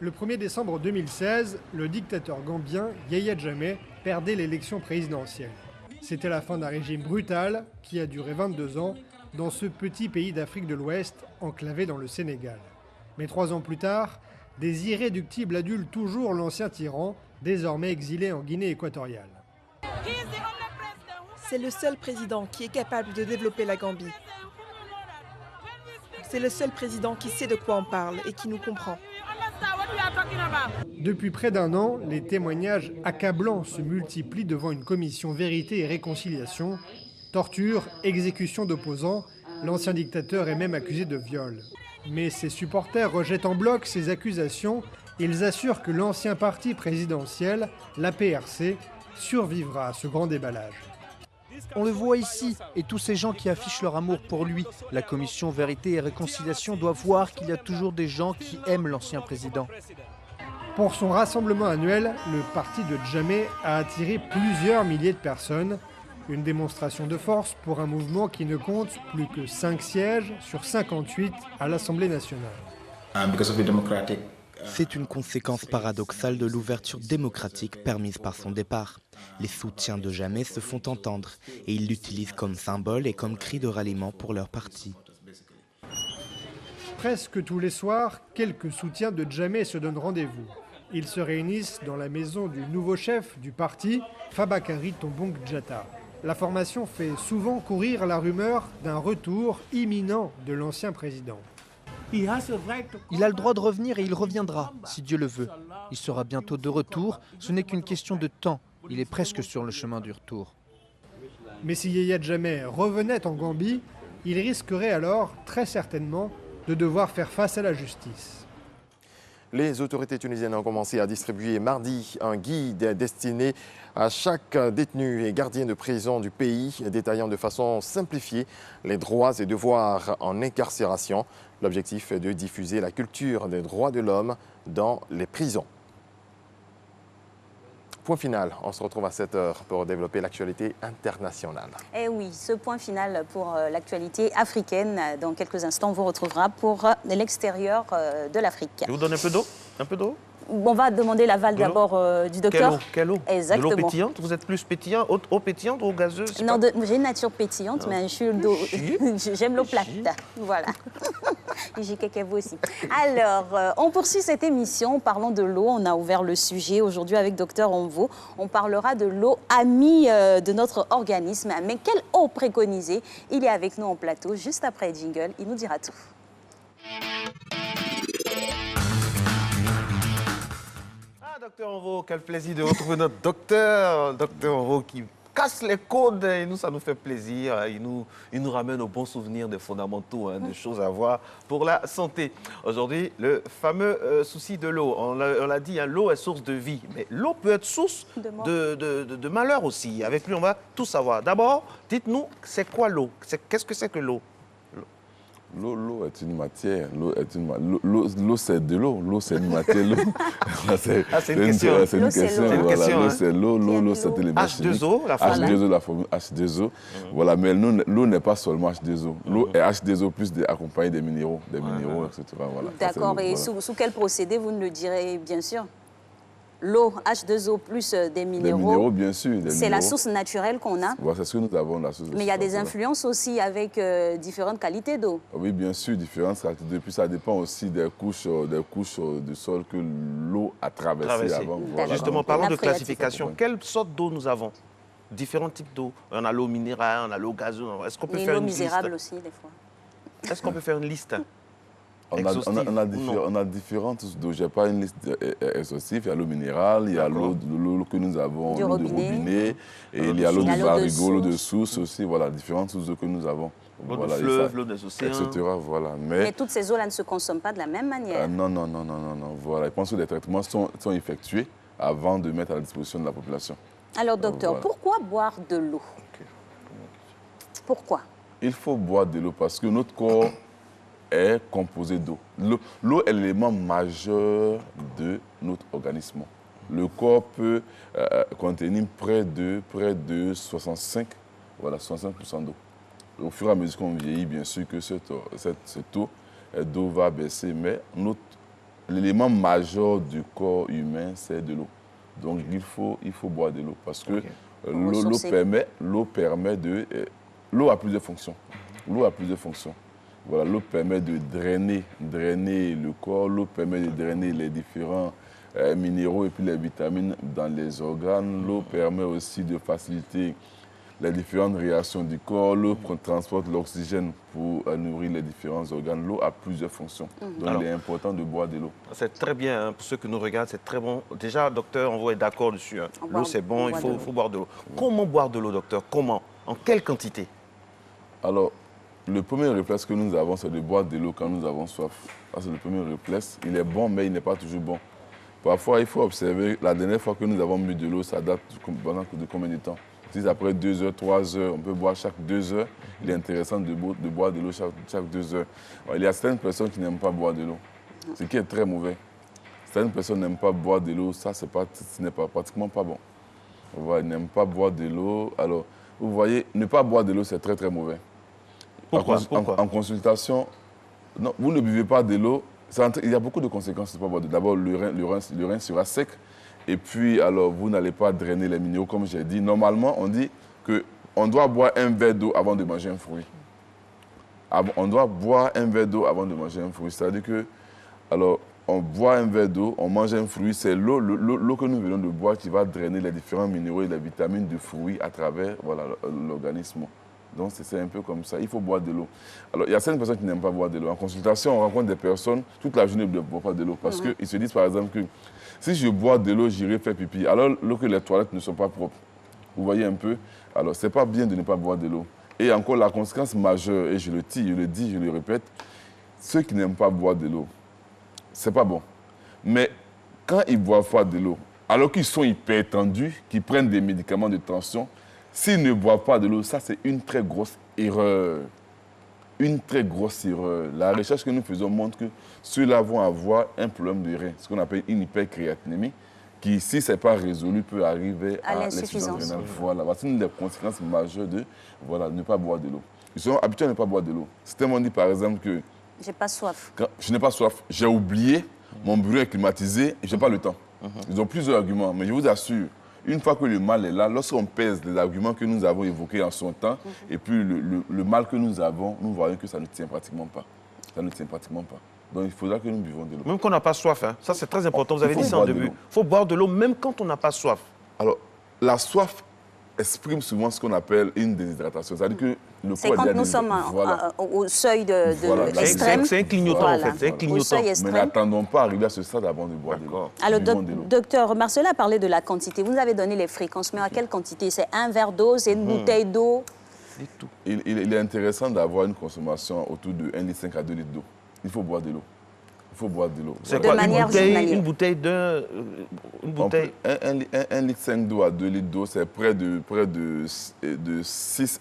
Le 1er décembre 2016, le dictateur gambien Yaya Jammeh perdait l'élection présidentielle. C'était la fin d'un régime brutal qui a duré 22 ans dans ce petit pays d'Afrique de l'Ouest enclavé dans le Sénégal. Mais 3 ans plus tard, des irréductibles adulent toujours l'ancien tyran, désormais exilé en Guinée équatoriale. C'est le seul président qui est capable de développer la Gambie. C'est le seul président qui sait de quoi on parle et qui nous comprend. Depuis près d'1 an, les témoignages accablants se multiplient devant une commission Vérité et Réconciliation. Torture, exécution d'opposants, l'ancien dictateur est même accusé de viol. Mais ses supporters rejettent en bloc ces accusations. Ils assurent que l'ancien parti présidentiel, l'APRC, survivra à ce grand déballage. On le voit ici, et tous ces gens qui affichent leur amour pour lui. La commission Vérité et Réconciliation doit voir qu'il y a toujours des gens qui aiment l'ancien président. Pour son rassemblement annuel, le parti de Jammeh a attiré plusieurs milliers de personnes. Une démonstration de force pour un mouvement qui ne compte plus que 5 sièges sur 58 à l'Assemblée nationale. C'est une conséquence paradoxale de l'ouverture démocratique permise par son départ. Les soutiens de Jammeh se font entendre et ils l'utilisent comme symbole et comme cri de ralliement pour leur parti. Presque tous les soirs, quelques soutiens de Jammeh se donnent rendez-vous. Ils se réunissent dans la maison du nouveau chef du parti, Fabakary Tombong Jatta. La formation fait souvent courir la rumeur d'un retour imminent de l'ancien président. Il a le droit de revenir et il reviendra, si Dieu le veut. Il sera bientôt de retour, ce n'est qu'une question de temps. Il est presque sur le chemin du retour. Mais si Yaya Jammeh revenait en Gambie, il risquerait alors, très certainement, de devoir faire face à la justice. Les autorités tunisiennes ont commencé à distribuer mardi un guide destiné à chaque détenu et gardien de prison du pays, détaillant de façon simplifiée les droits et devoirs en incarcération. L'objectif est de diffuser la culture des droits de l'homme dans les prisons. Point final, on se retrouve à 7h pour développer l'actualité internationale. Et oui, ce point final pour l'actualité africaine. Dans quelques instants, on vous retrouvera pour l'extérieur de l'Afrique. Je vous donne un peu d'eau? Un peu d'eau? On va demander l'aval d'abord du docteur. Quelle eau? Exactement. De l'eau pétillante? Vous êtes plus pétillant, eau pétillante ou gazeuse? Non, j'ai une nature pétillante, mais je suis d'eau. J'aime l'eau plate. Voilà. J'ai quelqu'un vous aussi. Alors, on poursuit cette émission. Parlons de l'eau. On a ouvert le sujet aujourd'hui avec docteur Onvo. On parlera de l'eau amie de notre organisme. Mais quelle eau préconiser? Il est avec nous en plateau juste après jingle. Il nous dira tout. Docteur Onvo, quel plaisir de retrouver notre docteur Onvo qui casse les codes et nous, ça nous fait plaisir. Il nous ramène aux bons souvenirs des fondamentaux, des choses à voir pour la santé. Aujourd'hui, le fameux souci de l'eau. On l'a dit, l'eau est source de vie, mais l'eau peut être source de malheur aussi. Avec lui, on va tout savoir. D'abord, dites-nous, c'est quoi l'eau? Qu'est-ce que c'est que l'eau? L'eau est une matière. L'eau, c'est de l'eau. L'eau, c'est une matière. C'est une question. C'est une question. L'eau, c'est l'eau. L'eau, c'est l'élément chimique. H2O, la formule. H2O, la formule H2O. Voilà, mais l'eau n'est pas seulement H2O. L'eau est H2O plus accompagnée des minéraux, etc. Voilà. D'accord. Et sous quel procédé, vous nous le direz, bien sûr? L'eau, H2O plus des minéraux. Des minéraux, bien sûr. C'est la source naturelle qu'on a. Voilà, c'est ce que nous avons, la source. Mais il y a des influences aussi avec différentes qualités d'eau. Oui, bien sûr, différentes qualités. Puis ça dépend aussi des couches du sol que l'eau a traversées avant. Voilà. Justement, parlons de classification. Quelle sorte d'eau nous avons? Différents types d'eau. On a l'eau minérale, on a l'eau gazeuse. Est-ce qu'on peut faire une liste? L'eau misérable aussi, des fois. Est-ce qu'on peut faire une liste? On a différentes eaux. Je n'ai pas une liste exhaustive. Il y a l'eau minérale, il y a l'eau que nous avons, l'eau de robinet, et il y a l'eau de barigot, l'eau de source aussi. Voilà, différentes sources que nous avons. L'eau de fleuve, l'eau des océans. Etc. Voilà. Mais toutes ces eaux-là ne se consomment pas de la même manière. Non. Voilà. Je pense que les traitements sont effectués avant de mettre à la disposition de la population. Alors, docteur, pourquoi boire de l'eau? Pourquoi? Il faut boire de l'eau parce que notre corps est composé d'eau. L'eau est l'élément majeur de notre organisme. Le corps peut contenir près de 65% d'eau. Au fur et à mesure qu'on vieillit, bien sûr que cette eau d'eau va baisser, mais l'élément majeur du corps humain, c'est de l'eau. Donc il faut boire de l'eau parce que l'eau permet de... L'eau a plusieurs fonctions. L'eau a plusieurs fonctions. Voilà, l'eau permet de drainer le corps, l'eau permet de drainer les différents minéraux et puis les vitamines dans les organes. L'eau permet aussi de faciliter les différentes réactions du corps. L'eau transporte l'oxygène pour nourrir les différents organes. L'eau a plusieurs fonctions. Donc il est important de boire de l'eau. C'est très bien, hein, pour ceux qui nous regardent, c'est très bon. Déjà, docteur, on va être d'accord dessus. Hein. L'eau, c'est bon, il faut boire de l'eau. Comment boire de l'eau, docteur? Comment? En quelle quantité? Alors, le premier réflexe que nous avons, c'est de boire de l'eau quand nous avons soif. Ça, c'est le premier réflexe. Il est bon, mais il n'est pas toujours bon. Parfois, il faut observer, la dernière fois que nous avons bu de l'eau, ça date de combien de temps? Si après 2 heures, 3 heures, on peut boire chaque 2 heures. Il est intéressant de boire de l'eau chaque 2 heures. Il y a certaines personnes qui n'aiment pas boire de l'eau, ce qui est très mauvais. Certaines personnes n'aiment pas boire de l'eau, ce n'est pratiquement pas bon. Ils n'aiment pas boire de l'eau. Alors, vous voyez, ne pas boire de l'eau, c'est très, très mauvais. Pourquoi? En consultation, non, vous ne buvez pas de l'eau. Il y a beaucoup de conséquences de ne pas boire de l'eau. D'abord, le rein sera sec. Et puis, alors, vous n'allez pas drainer les minéraux, comme j'ai dit. Normalement, on dit qu'on doit boire un verre d'eau avant de manger un fruit. On doit boire un verre d'eau avant de manger un fruit. C'est-à-dire que, alors, on boit un verre d'eau, on mange un fruit. C'est l'eau que nous venons de boire qui va drainer les différents minéraux et les vitamines du fruit à travers l'organisme. Donc, c'est un peu comme ça. Il faut boire de l'eau. Alors, il y a certaines personnes qui n'aiment pas boire de l'eau. En consultation, on rencontre des personnes, toute la journée, ne boivent pas de l'eau. Parce qu'ils se disent, par exemple, que si je bois de l'eau, j'irai faire pipi. Alors, que les toilettes ne sont pas propres. Vous voyez un peu? Alors, ce n'est pas bien de ne pas boire de l'eau. Et encore, la conséquence majeure, et je le dis, je le répète, ceux qui n'aiment pas boire de l'eau, ce n'est pas bon. Mais quand ils boivent pas de l'eau, alors qu'ils sont hypertendus, qu'ils prennent des médicaments de tension, s'ils ne boivent pas de l'eau, ça c'est une très grosse erreur. Une très grosse erreur. La recherche que nous faisons montre que ceux-là vont avoir un problème de rein, ce qu'on appelle une hypercréatinémie, qui, si ce n'est pas résolu, peut arriver à l'insuffisance rénale. Voilà, c'est une des conséquences majeures de ne pas boire de l'eau. Ils sont habitués à ne pas boire de l'eau. Certains m'ont dit par exemple que... J'ai pas soif. Je n'ai pas soif. J'ai oublié, mon bureau est climatisé et je n'ai pas le temps. Ils ont plusieurs arguments, mais je vous assure, une fois que le mal est là, lorsqu'on pèse les arguments que nous avons évoqués en son temps, et puis le mal que nous avons, nous voyons que ça ne tient pratiquement pas. Ça ne tient pratiquement pas. Donc il faudra que nous buvons de l'eau. Même quand on n'a pas soif, hein. Ça c'est très important, vous avez dit ça en début. Il faut boire de l'eau même quand on n'a pas soif. Alors, la soif exprime souvent ce qu'on appelle une déshydratation. C'est-à-dire que le corps... C'est quand nous sommes au seuil de extrême. C'est un clignotant en fait, c'est un clignotant. Mais n'attendons pas arriver à ce stade avant de boire de l'eau. Alors, docteur Marcella a parlé de la quantité. Vous avez donné les fréquences, mais à quelle quantité? C'est un verre d'eau, c'est une bouteille d'eau? Il est intéressant d'avoir une consommation autour de 1,5 litre à 2 litres d'eau. Il faut boire de l'eau. Il faut boire de l'eau. C'est Voilà. quoi une bouteille Un litre 5 d'eau à 2 litres d'eau, c'est près de 6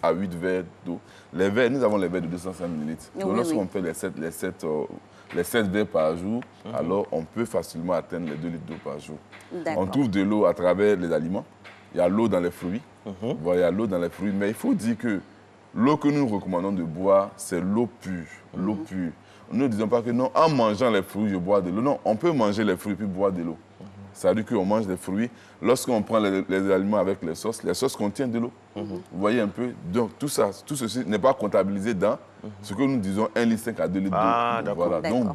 à 8 verres d'eau. Les verres, nous avons les verres de 205 ml. Donc lorsqu'on fait les 7 verres par jour, alors on peut facilement atteindre les 2 litres d'eau par jour. On trouve de l'eau à travers les aliments. Il y a l'eau dans les fruits. Voilà, il y a l'eau dans les fruits. Mais il faut dire que l'eau que nous recommandons de boire, c'est l'eau pure. L'eau pure. Nous ne disons pas que non, en mangeant les fruits, je bois de l'eau. Non, on peut manger les fruits puis boire de l'eau. Ça veut dire qu'on mange des fruits. Lorsqu'on prend les aliments avec les sauces contiennent de l'eau. Vous voyez un peu. Donc tout ceci n'est pas comptabilisé dans ce que nous disons 1,5 litre à 2 litres d'eau. Voilà. Donc,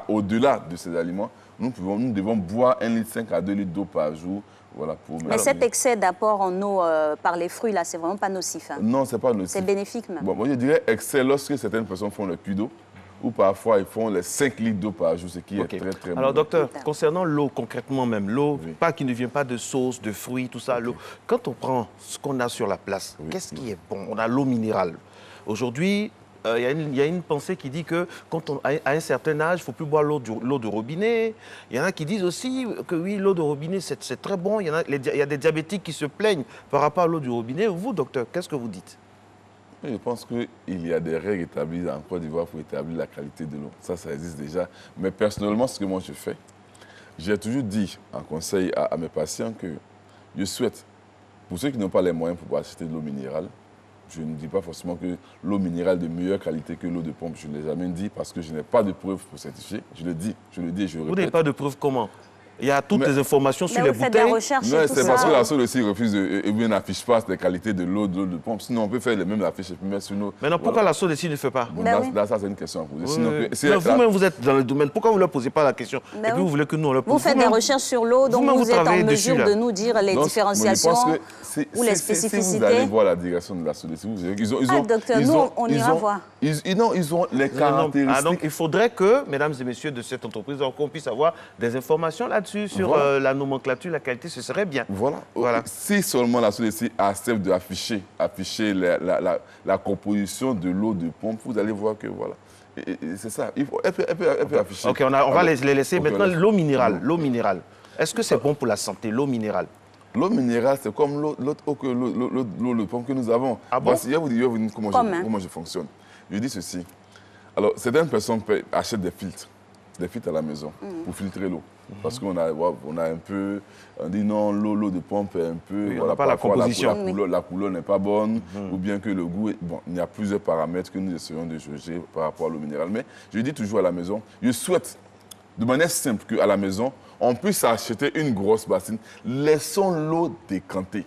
au-delà de ces aliments, nous devons boire 1,5 litre à 2 litres d'eau par jour. Voilà, mais cet excès d'apport en eau par les fruits, là, c'est vraiment pas nocif. Hein? Non, c'est pas nocif. C'est bénéfique même. Bon, moi, je dirais excès lorsque certaines personnes font le puits d'eau, ou parfois ils font les 5 litres d'eau par jour, ce qui est très, très bon. Alors, docteur, concernant l'eau, concrètement même, l'eau, pas qui ne vient pas de sauce, de fruits, tout ça, l'eau. Quand on prend ce qu'on a sur la place, qu'est-ce qui est bon? On a l'eau minérale. Aujourd'hui, il y a une pensée qui dit que quand on à un certain âge, il ne faut plus boire l'eau de robinet. Il y en a qui disent aussi que oui, l'eau de robinet, c'est très bon. Il y a des diabétiques qui se plaignent par rapport à l'eau du robinet. Vous, docteur, qu'est-ce que vous dites? Je pense qu'il y a des règles établies en Côte d'Ivoire pour établir la qualité de l'eau. Ça existe déjà. Mais personnellement, ce que moi je fais, j'ai toujours dit en conseil à mes patients que je souhaite, pour ceux qui n'ont pas les moyens pour acheter de l'eau minérale, je ne dis pas forcément que l'eau minérale de meilleure qualité que l'eau de pompe. Je ne l'ai jamais dit parce que je n'ai pas de preuves pour certifier. Je le dis et je le répète. Vous n'avez pas de preuves comment? Il y a toutes les informations sur les bouteilles. Non, c'est parce que la SODECI aussi refuse et bien n'affiche pas les qualités de l'eau de pompe. Sinon, on peut faire les mêmes affiches et puis mettre sur nos... Maintenant, pourquoi la SODECI ne fait pas? Là, ça, c'est une question à poser. Vous-même, vous êtes dans le domaine. Pourquoi vous ne leur posez pas la question? Et puis, vous voulez que nous, on leur pose. Vous faites des recherches sur l'eau, donc vous êtes en mesure de nous dire les différenciations ou les spécificités. Si vous allez voir la direction de la SODECI, ils ont... docteur, nous, on ira voir. Ils ont les caractéristiques... Donc, il faudrait que, mesdames et messieurs de cette entreprise, qu'on puisse avoir des informations là-dessus sur la nomenclature, la qualité, ce serait bien. Voilà. Si seulement la SODECI accepte d'afficher la composition de l'eau de pompe, vous allez voir que voilà. C'est ça. Elle peut afficher. OK, on va les laisser. Maintenant, l'eau minérale. L'eau minérale. Est-ce que c'est bon pour la santé, l'eau minérale? L'eau minérale, c'est comme l'eau de pompe que nous avons. Ah bon? Je vais vous dire comment je fonctionne. Je dis ceci. Alors, certaines personnes achètent des filtres à la maison pour filtrer l'eau. Parce qu'on a un peu... On dit non, l'eau de pompe est un peu... Oui, on n'a pas la composition. La couleur n'est pas bonne, ou bien que le goût... Bon, il y a plusieurs paramètres que nous essayons de juger par rapport à l'eau minérale. Mais je dis toujours à la maison, je souhaite, de manière simple, qu'à la maison, on puisse acheter une grosse bassine. Laissons l'eau décanter.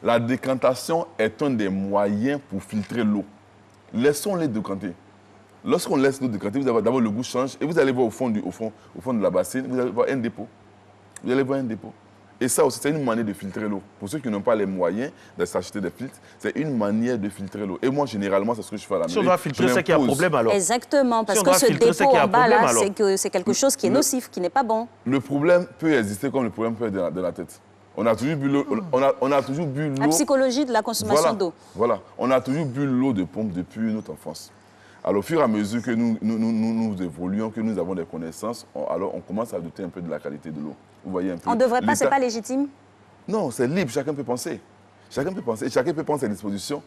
La décantation est un des moyens pour filtrer l'eau. Laissons-les décanter. Lorsqu'on laisse l'eau décanter, vous allez voir d'abord le goût change et vous allez voir au fond de la bassine, vous allez voir un dépôt. Vous allez voir un dépôt. Et ça aussi, c'est une manière de filtrer l'eau. Pour ceux qui n'ont pas les moyens de s'acheter des filtres, c'est une manière de filtrer l'eau. Et moi, généralement, c'est ce que je fais à la maison. Si on doit filtrer, c'est qu'il y a un problème alors. Exactement, parce que ce dépôt en bas là, c'est quelque chose qui est nocif, qui n'est pas bon. Le problème peut exister comme le problème peut être de la tête. On a toujours bu l'eau. On a toujours bu l'eau. La psychologie de la consommation d'eau. Voilà. On a toujours bu l'eau de pompe depuis notre enfance. Alors, au fur et à mesure que nous évoluons, que nous avons des connaissances, alors on commence à douter un peu de la qualité de l'eau. Vous voyez un peu. On ne devrait pas, c'est pas légitime? Non, c'est libre, chacun peut penser. Chacun peut penser. Et chacun peut prendre ses dispositions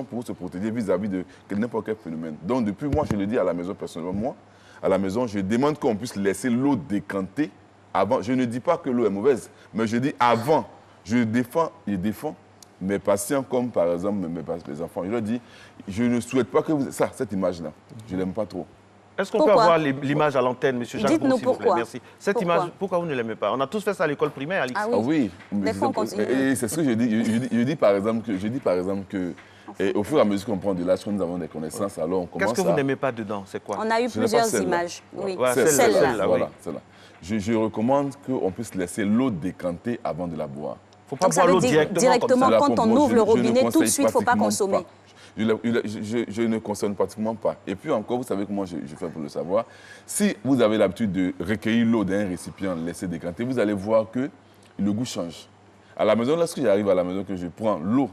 pour se protéger vis-à-vis de n'importe quel phénomène. Donc, depuis moi, je le dis à la maison personnellement, moi, à la maison, je demande qu'on puisse laisser l'eau décanter avant. Je ne dis pas que l'eau est mauvaise, mais je dis avant. Je défends mes patients comme par exemple mes enfants. Je leur dis, je ne souhaite pas que vous... cette image-là, je ne l'aime pas trop. Est-ce qu'on peut avoir l'image à l'antenne, M. Jacques? Dites-nous pourquoi. Merci. Cette image, pourquoi vous ne l'aimez pas? On a tous fait ça à l'école primaire, Alix. Ah oui. Et c'est ce que je dis. Je dis par exemple que et au fur et à mesure qu'on prend de l'âge, quand nous avons des connaissances, alors on commence à... Qu'est-ce que vous n'aimez pas dedans? C'est quoi? On a eu plusieurs images. Oui, celle-là. Voilà, celle-là. Je recommande qu'on puisse laisser l'eau décanter avant de la boire. Il ne faut pas boire l'eau directement quand on ouvre le robinet, tout de suite, il ne faut pas consommer. Je ne consomme pratiquement pas. Et puis encore, vous savez comment je fais pour le savoir. Si vous avez l'habitude de recueillir l'eau d'un récipient, laisser décanter, vous allez voir que le goût change. À la maison, lorsque j'arrive à la maison, que je prends l'eau,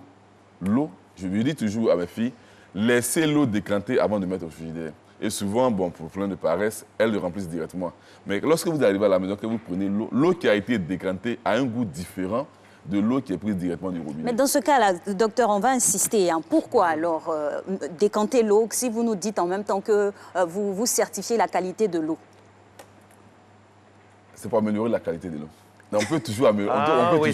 je lui dis toujours à mes filles, laissez l'eau décanter avant de mettre au frigidaire. Et souvent, bon, pour problème de paresse, elles le remplissent directement. Mais lorsque vous arrivez à la maison, que vous prenez l'eau qui a été décantée a un goût différent de l'eau qui est prise directement du robinet. Mais dans ce cas-là, docteur, on va insister. Hein. Pourquoi alors décanter l'eau si vous nous dites en même temps que vous certifiez la qualité de l'eau? C'est pour améliorer la qualité de l'eau. On peut toujours améliorer.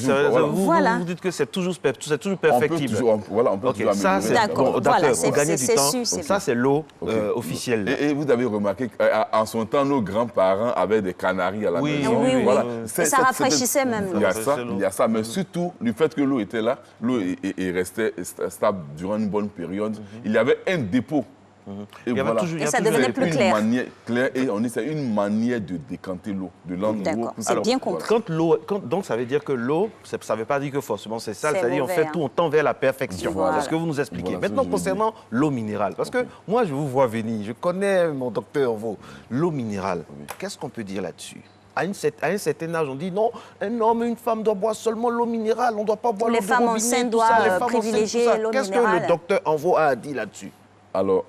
Vous dites que c'est toujours perfectible. On peut toujours améliorer. D'accord, voilà, pour gagner du temps. Ça, c'est l'eau officielle. Et vous avez remarqué qu'en son temps, nos grands-parents avaient des canaries à la maison. Oui. Voilà. Et ça rafraîchissait même. Il y a ça, mais surtout, du fait que l'eau était là, l'eau est restée stable durant une bonne période. Il y avait un dépôt. Et, ça devenait plus clair. Et on dit c'est une manière de décanter l'eau, de l'endroit. D'accord, c'est bien compris. Donc ça veut dire que l'eau, ça ne veut pas dire que forcément c'est sale, c'est-à-dire on fait tout, on tend vers la perfection. C'est ce que vous nous expliquez. Maintenant, concernant l'eau minérale, parce que moi je vous vois venir, je connais mon docteur Envo. L'eau minérale, qu'est-ce qu'on peut dire là-dessus? À un certain âge, on dit non, un homme et une femme doivent boire seulement l'eau minérale, on ne doit pas boire l'eau de robinet. Les femmes enceintes doivent privilégier l'eau minérale. Qu'est-ce que le docteur Envo a dit là-dessus? Alors,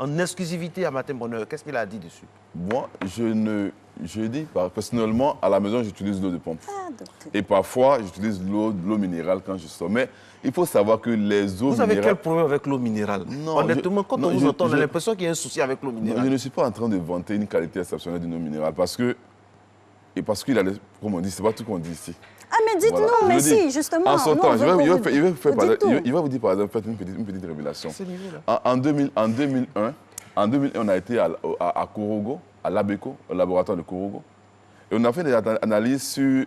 en exclusivité à Matin Bonheur, qu'est-ce qu'il a dit dessus? Moi, je dis, personnellement, à la maison, j'utilise l'eau de pompe. Et parfois, j'utilise l'eau minérale quand je sors. Mais il faut savoir que les eaux minérales... Vous avez quel problème avec l'eau minérale? Honnêtement, quand on vous entend, on a l'impression qu'il y a un souci avec l'eau minérale. Je ne suis pas en train de vanter une qualité exceptionnelle d'une eau minérale parce que qu'il a, comme on dit, c'est pas tout qu'on dit ici. Ah, mais dites-nous, mais si, justement. En son temps, il va vous dire, par exemple, faites une petite révélation. En 2001, on a été à Korogo, à l'ABECO, au laboratoire de Korogo. Et on a fait des analyses sur...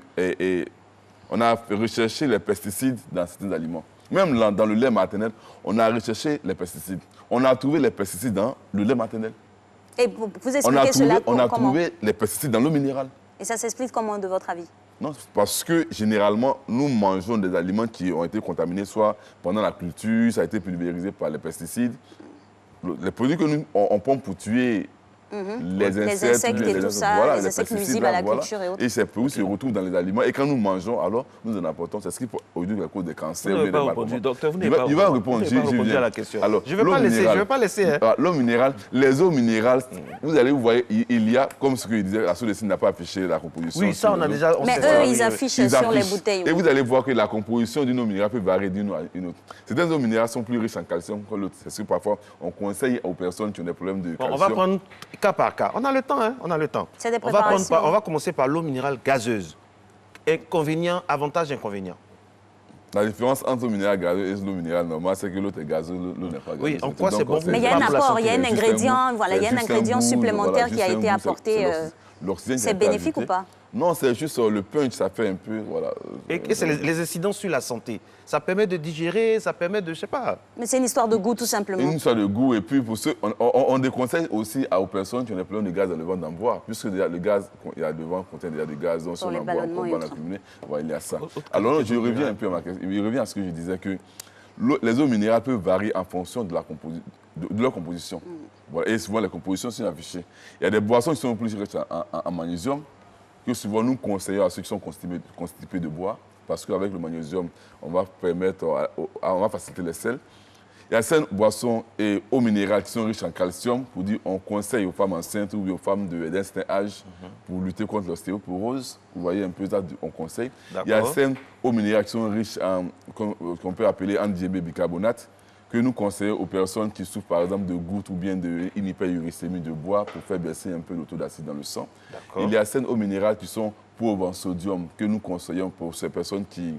on a recherché les pesticides dans certains aliments. Même dans le lait maternel, on a recherché les pesticides. On a trouvé les pesticides dans le lait maternel. Et vous expliquez cela comment? On a trouvé les pesticides dans l'eau minérale. Et ça s'explique comment, de votre avis? Non, parce que généralement, nous mangeons des aliments qui ont été contaminés, soit pendant la culture, ça a été pulvérisé par les pesticides. Les produits que nous on pompe pour tuer les insectes et tout ça, les insectes nuisibles à la culture et autres. Et ces produits se retrouvent dans les aliments. Et quand nous mangeons, alors nous en apportons. C'est ce qui peut aujourd'hui cause des cancers. Vous n'avez pas répondu, docteur. Vous n'avez pas répondu à la question. Alors, je ne vais pas laisser. L'eau minérale, les eaux minérales, vous allez vous voir, il y a, comme ce que je disais, la sous-dessin n'a pas affiché la composition. Oui, ça on a déjà... Mais eux, ils affichent sur les bouteilles. Et vous allez voir que la composition d'une eau minérale peut varier d'une eau à une autre. Certaines eaux minérales sont plus riches en calcium que l'autre. C'est ce que parfois on conseille aux personnes qui ont des problèmes de calcium. On va prendre cas par cas. On a le temps, hein? On a le temps. C'est des préparations. On va commencer par l'eau minérale gazeuse. Inconvénient, avantage, inconvénient. La différence entre l'eau minérale gazeuse et l'eau minérale normale, c'est que l'autre est gazeuse, l'eau n'est pas gazeuse. Oui, en quoi c'est bon? Mais il y a un apport, il y a un ingrédient, voilà, il y a un ingrédient supplémentaire qui a été apporté. C'est bénéfique ou pas? Non, c'est juste le punch, ça fait un peu, voilà. Et c'est les incidences sur la santé. Ça permet de digérer, ça permet de, je sais pas. Mais c'est une histoire de goût, tout simplement. Une histoire de goût, et puis pour ceux, on déconseille aussi aux personnes qui ont des problèmes de gaz dans le ventre d'en boire, puisque déjà, le gaz, il y a devant contient déjà du gaz, donc si on en boit, on peut l'accumuler. Voilà, il y a ça. Alors, je reviens un peu à ma question. Je reviens à ce que je disais, que les eaux minérales peuvent varier en fonction de leur composition. Voilà, et souvent, les compositions sont affichées. Il y a des boissons qui sont plus riches en magnésium, que souvent nous conseillons à ceux qui sont constipés de boire, parce qu'avec le magnésium, on va faciliter les selles. Il y a certaines boissons et eaux minérales qui sont riches en calcium, pour dire on conseille aux femmes enceintes ou aux femmes d'un certain âge pour lutter contre l'ostéoporose. Vous voyez un peu ça, on conseille. Il y a certaines eaux minérales qui sont riches en, qu'on peut appeler en diabicarbonate, que nous conseillons aux personnes qui souffrent par exemple de goutte ou bien d'une hyperuricémie de boire pour faire baisser un peu le taux d'acide dans le sang. Il y a certaines eaux minérales qui sont pauvres en sodium que nous conseillons pour ces personnes qui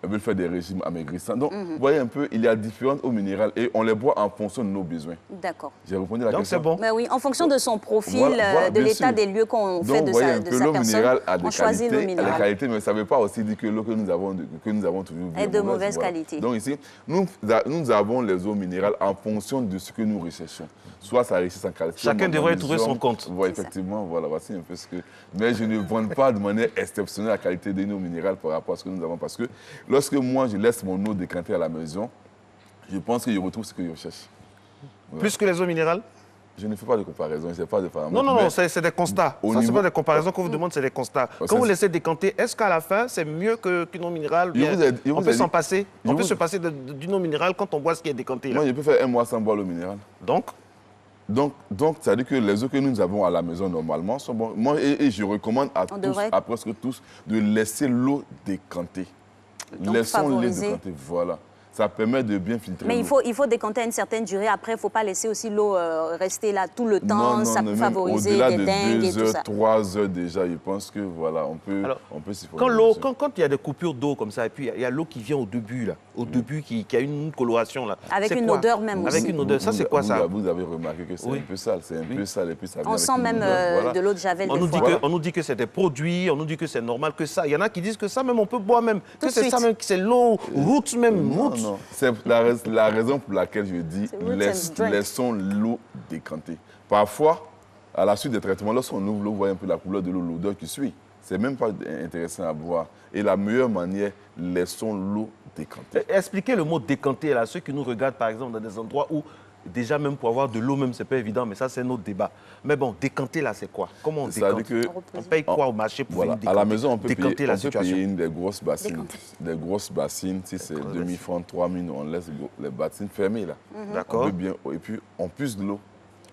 veulent faire des régimes amaigrissants. Donc, vous voyez un peu, il y a différentes eaux minérales et on les boit en fonction de nos besoins. D'accord. J'ai répondu à la question. Donc, c'est bon. Mais oui, en fonction de son profil, de l'état des lieux qu'on fait de sa personne, on choisit l'eau minérale. Elle a des qualités, mais ça ne veut pas aussi dire que l'eau que nous avons toujours est de mauvaise qualité. Donc ici, nous avons les eaux minérales en fonction de ce que nous recherchons. Soit ça réussit en calcium. Chacun devrait trouver son compte. Voilà, effectivement, voilà, voici un peu ce que... Mais je ne vante pas de manière exceptionnelle la qualité des eaux minérales par rapport à ce que nous avons. Parce que lorsque moi, je laisse mon eau décanter à la maison, je pense que je retrouve ce que je recherche. Voilà. Plus que les eaux minérales? Je ne fais pas de comparaison, je ne sais pas de paramètres. Non, c'est des constats. Ça, c'est pas des comparaisons qu'on vous demande, c'est des constats. Quand vous laissez décanter, est-ce qu'à la fin, c'est mieux qu'une eau minérale? On peut s'en passer. On peut se passer d'une eau minérale quand on boit ce qui est décanté. Moi, je peux faire un mois sans boire l'eau minérale. Donc? Donc, ça veut dire que les eaux que nous avons à la maison normalement sont bonnes. Moi, et je recommande à presque tous de laisser l'eau décanter. Laissons-les décanter, voilà. Ça permet de bien filtrer. Mais il faut décanter à une certaine durée. Après, il ne faut pas laisser aussi l'eau rester là tout le temps. Ça peut favoriser des dengues et tout ça. 3 heures déjà, je pense que voilà, on peut s'y faire. Quand il y a des coupures d'eau comme ça, et puis il y a l'eau qui vient au début, là, qui a une coloration. Là. Avec une odeur même aussi. Avec une odeur, ça c'est quoi ça? Vous avez remarqué que c'est un peu sale, et puis ça vient. On sent même de l'eau de Javel. On nous dit que c'est des produits, on nous dit que c'est normal que ça. Il y en a qui disent que ça même on peut boire même, que c'est ça même, que c'est l'eau route même. Non, c'est la raison pour laquelle je dis laissons l'eau décanter. Parfois, à la suite des traitements, lorsqu'on ouvre l'eau, on voit un peu la couleur de l'eau, l'odeur qui suit. C'est même pas intéressant à boire. Et la meilleure manière, laissons l'eau décanter. Expliquez le mot décanter à ceux qui nous regardent par exemple dans des endroits où déjà même pour avoir de l'eau même c'est pas évident, mais ça c'est un autre débat. Mais bon, décanter là c'est quoi? Comment on décante? On paye quoi au marché pour venir décanter? À la maison on peut payer une des grosses bassines. Des grosses bassines, si c'est 2000 francs, 3000, on laisse les bassines fermées là. D'accord. Et puis on puise de l'eau,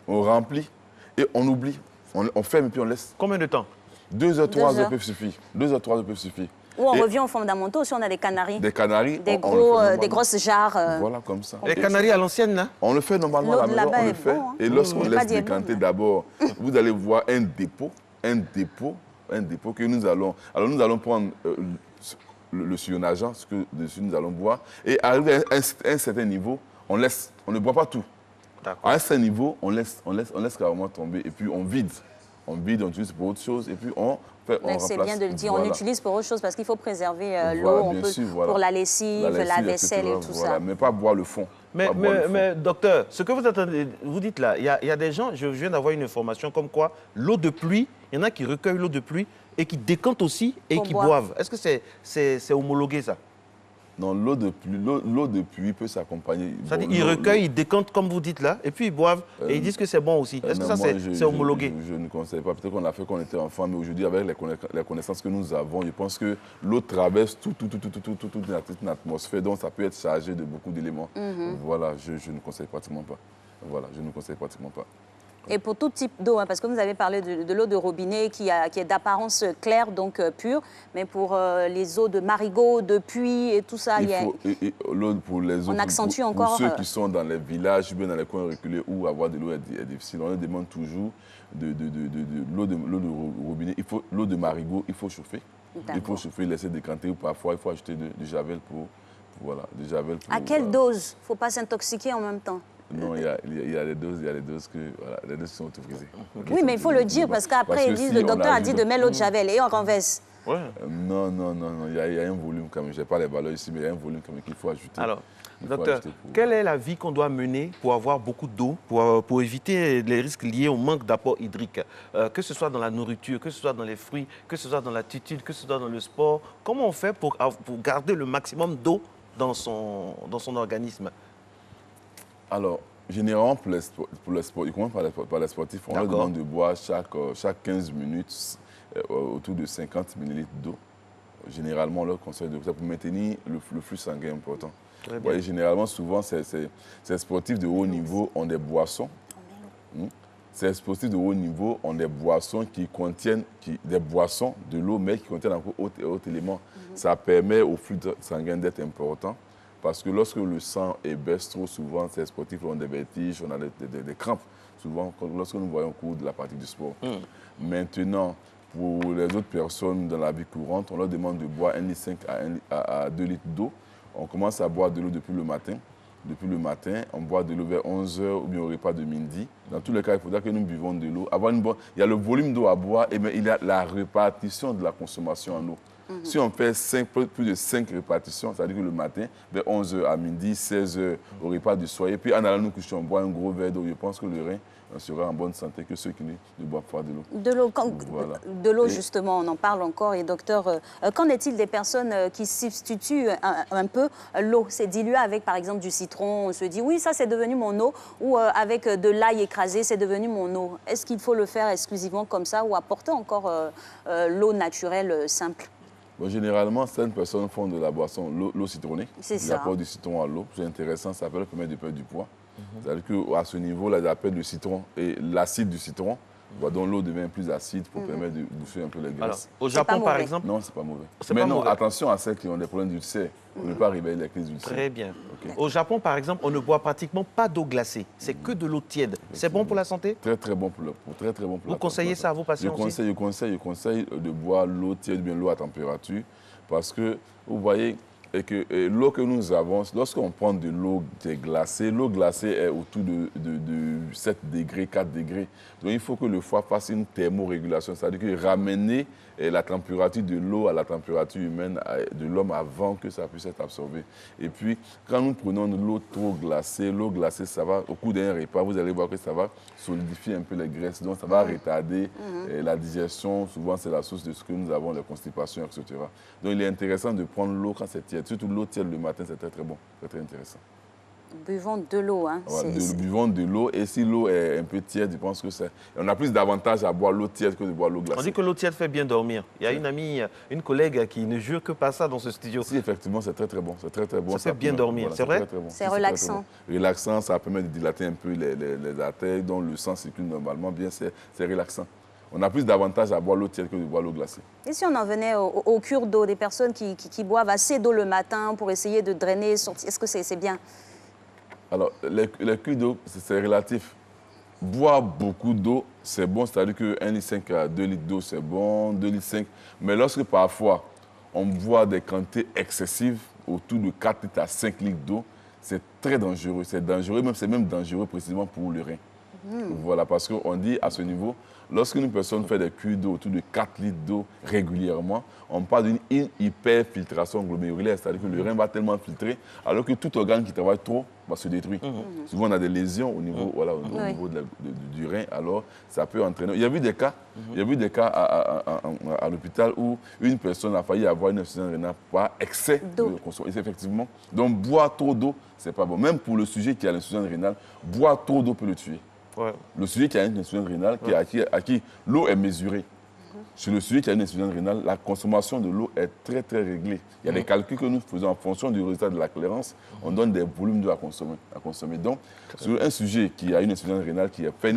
on remplit et on oublie. On ferme et puis on laisse. Combien de temps? 2 heures, 3 heures peuvent suffire. 2 heures, 3 heures peuvent suffire. Ou on revient aux fondamentaux si on a des canaris. Des canaris. Des grosses jarres. Voilà, comme ça. Les canaris à l'ancienne, là? On le fait normalement à la maison, on le fait. Bon, hein. Et lorsqu'on laisse décanter d'abord, vous allez voir un dépôt que nous allons... Alors nous allons prendre le surnageant, ce que dessus nous allons boire. Et arrivé à un certain niveau, on laisse. On ne boit pas tout. À un certain niveau, on laisse carrément tomber et puis on vide. On vide, on utilise pour autre chose et puis on remplace. C'est bien de le dire, on utilise pour autre chose parce qu'il faut préserver l'eau pour la lessive, la vaisselle et tout ça. Mais pas boire le fond. Mais docteur, ce que vous dites là, il y a des gens, je viens d'avoir une information comme quoi l'eau de pluie, il y en a qui recueillent l'eau de pluie et qui décantent aussi et qui boivent. Est-ce que c'est homologué ça? Non, l'eau de pluie peut s'accompagner. C'est-à-dire qu'ils recueillent, ils décantent comme vous dites là, et puis ils boivent, et ils disent que c'est bon aussi. Est-ce que ça, c'est homologué? Je ne conseille pas. Peut-être qu'on l'a fait quand on était enfant, mais aujourd'hui, avec les connaissances que nous avons, je pense que l'eau traverse toute une atmosphère, donc ça peut être chargé de beaucoup d'éléments. Voilà, je ne conseille pratiquement pas. Voilà, je ne conseille pratiquement pas. Et pour tout type d'eau, parce que vous avez parlé de l'eau de robinet qui est d'apparence claire, donc pure, mais pour les eaux de marigot, de puits et tout ça, l'eau pour les eaux, on accentue encore. Pour ceux qui sont dans les villages, bien dans les coins reculés où avoir de l'eau est difficile, on leur demande toujours de l'eau de robinet. L'eau de marigot, il faut chauffer. Il faut chauffer, laisser décanter ou parfois il faut ajouter du javel pour à quelle dose? Il ne faut pas s'intoxiquer en même temps. Non, il y a des doses les doses sont autorisées. Oui, mais il faut le dire parce qu'après, ils disent, le docteur a dit de mettre l'eau de Javel et on renverse. Non, il y a un volume quand même. Je n'ai pas les valeurs ici, mais il y a un volume quand même qu'il faut ajouter. Alors, docteur, quelle est la vie qu'on doit mener pour avoir beaucoup d'eau, pour éviter les risques liés au manque d'apport hydrique, que ce soit dans la nourriture, que ce soit dans les fruits, que ce soit dans l'attitude, que ce soit dans le sport? Comment on fait pour garder le maximum d'eau dans son organisme? Alors, généralement, pour les sportifs, par les sportifs, on leur demande de boire chaque 15 minutes autour de 50 ml d'eau. Généralement, on leur conseille de ça pour maintenir le flux sanguin important. Et généralement, souvent, ces sportifs de haut niveau ont des boissons. Ces sportifs de haut niveau ont des boissons qui contiennent des boissons de l'eau, mais qui contiennent encore autres éléments. Ça permet au flux sanguin d'être important. Parce que lorsque le sang baisse trop souvent, ces sportifs ont des vertiges, on a des crampes, souvent lorsque nous voyons au cours de la pratique du sport. Maintenant, pour les autres personnes dans la vie courante, on leur demande de boire 1,5 litre à 2 litres d'eau. On commence à boire de l'eau depuis le matin. Depuis le matin, on boit de l'eau vers 11h ou bien au repas de midi. Dans tous les cas, il faudra que nous buvons de l'eau. Il y a le volume d'eau à boire et il y a la répartition de la consommation en eau. Si on fait plus de 5 répartitions, c'est-à-dire que le matin, vers 11h à midi, 16h au repas du soir, et puis en allant nous coucher, on boit un gros verre d'eau, je pense que le rein sera en bonne santé que ceux qui ne boivent pas de l'eau. De l'eau, justement, on en parle encore. Et docteur, qu'en est-il des personnes qui substituent un peu l'eau? C'est dilué avec, par exemple, du citron. On se dit, oui, ça, c'est devenu mon eau. Ou avec de l'ail écrasé, c'est devenu mon eau. Est-ce qu'il faut le faire exclusivement comme ça ou apporter encore l'eau naturelle simple? Bon, généralement, certaines personnes font de la boisson, l'eau citronnée. C'est ça. Ils apportent du citron à l'eau. C'est intéressant, ça peut leur permettre de perdre du poids. C'est-à-dire qu'à ce niveau-là, ils appellent le citron et l'acide du citron. Donc l'eau devient plus acide pour permettre de bouffer un peu les graisses. Alors, au Japon, par exemple? Non, c'est pas mauvais. Mais non, attention à ceux qui ont des problèmes d'ulcère. On ne peut pas réveiller les crises d'ulcère. Très bien. Au Japon, par exemple, on ne boit pratiquement pas d'eau glacée. C'est que de l'eau tiède. C'est bon pour la santé? Très, très bon pour la santé. Vous conseillez ça à vos patients aussi? Je conseille de boire l'eau tiède, bien l'eau à température, parce que, vous voyez, l'eau que nous avons, lorsqu'on prend de l'eau glacée, l'eau glacée est autour de 7 degrés, 4 degrés. Donc il faut que le foie fasse une thermorégulation, c'est-à-dire que ramener la température de l'eau à la température humaine de l'homme avant que ça puisse être absorbé. Et puis, quand nous prenons de l'eau trop glacée, ça va, au cours d'un repas, vous allez voir que ça va solidifier un peu les graisses, donc ça va retarder la digestion. Souvent, c'est la source de ce que nous avons, la constipation, etc. Donc il est intéressant de prendre l'eau quand c'est tiède. Surtout l'eau tiède le matin, c'est très très bon, c'est très intéressant. Buvons de l'eau. Hein. Voilà, buvons de l'eau, et si l'eau est un peu tiède, je pense que c'est... On a plus d'avantages à boire l'eau tiède que de boire l'eau glacée. On dit que l'eau tiède fait bien dormir. Il y a une amie, une collègue qui ne jure que pas ça dans ce studio. Si, effectivement, c'est très très bon. C'est très très bon. Ça fait bien dormir, c'est vrai? C'est relaxant. Relaxant, ça permet de dilater un peu les artères, dont le sang circule normalement bien, c'est relaxant. On a plus d'avantages à boire l'eau tiède que de boire l'eau glacée. Et si on en venait aux cures d'eau, des personnes qui boivent assez d'eau le matin pour essayer de drainer, sortir, est-ce que c'est bien? Alors, les cures d'eau, c'est relatif. Boire beaucoup d'eau, c'est bon, c'est-à-dire que 1,5 litre à 2 litres d'eau, c'est bon, 2,5 litres. Mais lorsque parfois, on boit des quantités excessives, autour de 4 litres à 5 litres d'eau, c'est très dangereux. C'est dangereux, c'est même dangereux précisément pour le rein. Voilà, parce qu'on dit à ce niveau, lorsqu'une personne fait des cures d'eau autour de 4 litres d'eau régulièrement, on parle d'une hyperfiltration glomérulaire, c'est-à-dire que le rein va tellement filtrer, alors que tout organe qui travaille trop va se détruire. Souvent, on a des lésions au niveau, au niveau du rein, alors ça peut entraîner... Il y a eu des cas, à l'hôpital où une personne a failli avoir une insuffisance rénale par excès de consommation. Effectivement. Donc, boire trop d'eau, c'est pas bon. Même pour le sujet qui a l'insuffisance rénale, boire trop d'eau peut le tuer. Ouais. Le sujet qui a une insuffisance rénale, à qui l'eau est mesurée. Chez le sujet qui a une insuffisance rénale, la consommation de l'eau est très, très réglée. Il y a des calculs que nous faisons en fonction du résultat de la clairance. On donne des volumes d'eau à consommer. Donc, sur un sujet qui a une insuffisance rénale, qui a fait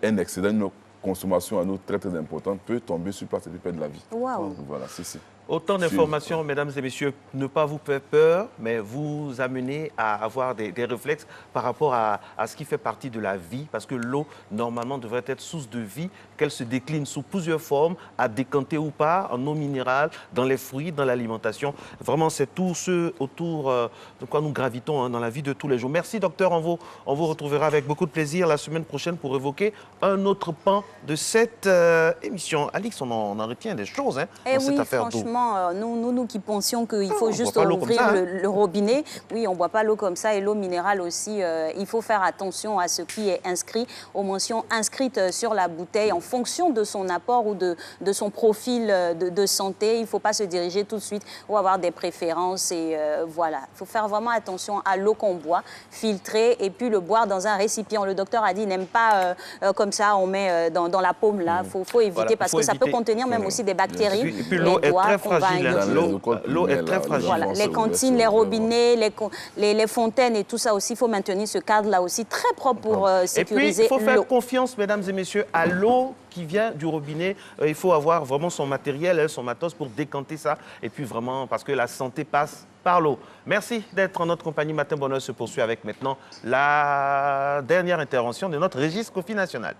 un excédent, une consommation en eau très, très importante, peut tomber sur place et peut perdre la vie. Wow. Voilà, c'est Autant d'informations, mesdames et messieurs, ne pas vous faire peur, mais vous amener à avoir des réflexes par rapport à ce qui fait partie de la vie, parce que l'eau, normalement, devrait être source de vie, qu'elle se décline sous plusieurs formes, à décanter ou pas, en eau minérale, dans les fruits, dans l'alimentation. Vraiment, c'est tout ce autour de quoi nous gravitons dans la vie de tous les jours. Merci, docteur. On vous retrouvera avec beaucoup de plaisir la semaine prochaine pour évoquer un autre pan de cette émission. Alix, on en retient des choses dans cette affaire d'eau. Nous qui pensions qu'il faut juste ouvrir le robinet, oui, on ne boit pas l'eau comme ça, et l'eau minérale aussi, il faut faire attention à ce qui est inscrit, aux mentions inscrites sur la bouteille en fonction de son apport ou de son profil de santé. Il ne faut pas se diriger tout de suite ou avoir des préférences, et voilà. Il faut faire vraiment attention à l'eau qu'on boit, filtrer, et puis le boire dans un récipient. Le docteur a dit, n'aime pas comme ça, on met dans la paume là, il faut éviter, parce que ça peut contenir même aussi des bactéries. Et puis l'eau est très fragile. L'eau est très fragile. Voilà, les cantines, les robinets, les fontaines et tout ça aussi, il faut maintenir ce cadre-là aussi très propre pour sécuriser l'eau. Et puis, il faut faire confiance, mesdames et messieurs, à l'eau qui vient du robinet. Il faut avoir vraiment son matériel, son matos pour décanter ça. Et puis vraiment, parce que la santé passe par l'eau. Merci d'être en notre compagnie. Matin Bonheur se poursuit avec maintenant la dernière intervention de notre Régis Kofi national.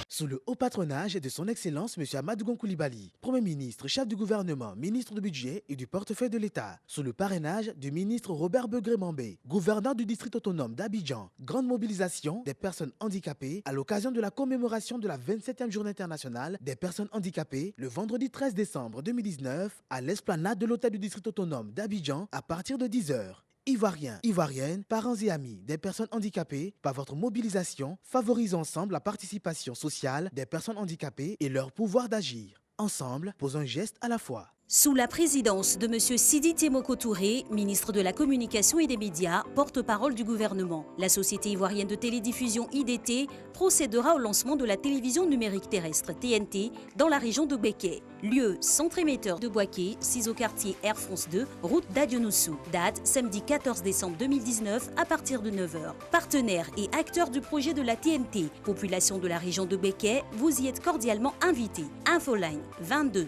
Sous le haut patronage de son Excellence M. Amadou Koulibaly, Premier ministre, chef du gouvernement, ministre du budget et du portefeuille de l'État, sous le parrainage du ministre Robert Begré-Mambé, gouverneur du district autonome d'Abidjan, grande mobilisation des personnes handicapées à l'occasion de la commémoration de la 27e journée internationale des personnes handicapées le vendredi 13 décembre 2019 à l'esplanade de l'hôtel du district autonome d'Abidjan à partir de 10 h. Ivoiriens, Ivoiriennes, parents et amis des personnes handicapées, par votre mobilisation, favorisons ensemble la participation sociale des personnes handicapées et leur pouvoir d'agir. Ensemble, posons un geste à la fois. Sous la présidence de M. Sidi Temoko Touré, ministre de la Communication et des Médias, porte-parole du gouvernement, la Société ivoirienne de télédiffusion IDT procédera au lancement de la télévision numérique terrestre TNT dans la région de Béké. Lieu, centre émetteur de Boaké, 6 au quartier Air France 2, route d'Adionoussou. Date, samedi 14 décembre 2019 à partir de 9h. Partenaires et acteurs du projet de la TNT, population de la région de Béké, vous y êtes cordialement invités. Infoline 22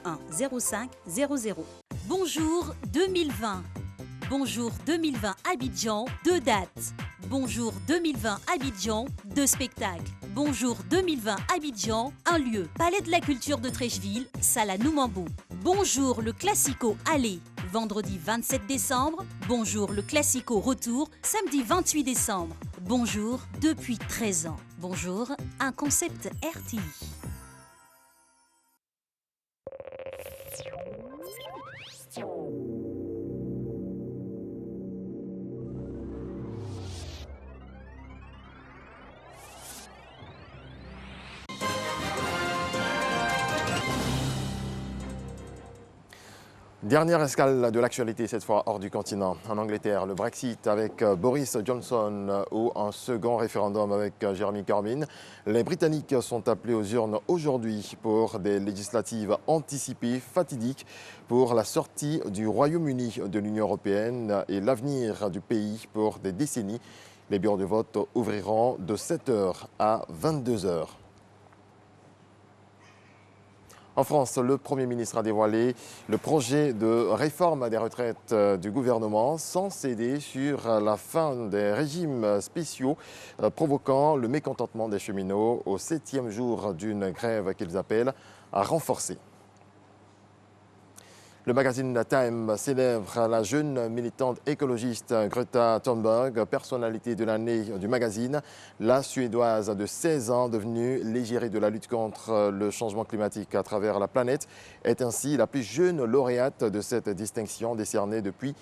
01 05 00. Bonjour 2020. Bonjour 2020 Abidjan, 2 dates. Bonjour 2020 Abidjan, 2 spectacles. Bonjour 2020 Abidjan, un lieu. Palais de la Culture de Trècheville, Salle Noumambou. Bonjour le Classico Allez, vendredi 27 décembre. Bonjour le Classico Retour, samedi 28 décembre. Bonjour depuis 13 ans. Bonjour, un concept RTI. Dernière escale de l'actualité, cette fois hors du continent. En Angleterre, le Brexit avec Boris Johnson ou un second référendum avec Jeremy Corbyn. Les Britanniques sont appelés aux urnes aujourd'hui pour des législatives anticipées, fatidiques pour la sortie du Royaume-Uni de l'Union européenne et l'avenir du pays pour des décennies. Les bureaux de vote ouvriront de 7h à 22h. En France, le Premier ministre a dévoilé le projet de réforme des retraites du gouvernement sans céder sur la fin des régimes spéciaux, provoquant le mécontentement des cheminots au 7e jour d'une grève qu'ils appellent à renforcer. Le magazine Time célèbre la jeune militante écologiste Greta Thunberg, personnalité de l'année du magazine. La Suédoise de 16 ans, devenue l'égérie de la lutte contre le changement climatique à travers la planète, est ainsi la plus jeune lauréate de cette distinction décernée depuis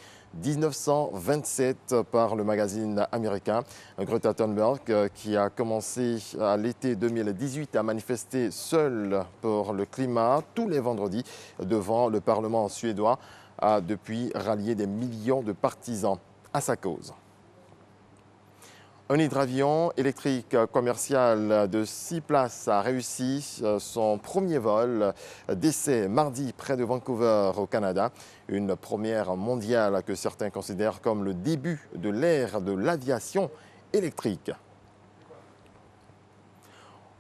1927 par le magazine américain. Greta Thunberg, qui a commencé à l'été 2018 à manifester seule pour le climat tous les vendredis devant le Parlement suédois, a depuis rallié des millions de partisans à sa cause. Un hydravion électrique commercial de 6 places a réussi son premier vol d'essai mardi près de Vancouver au Canada. Une première mondiale que certains considèrent comme le début de l'ère de l'aviation électrique.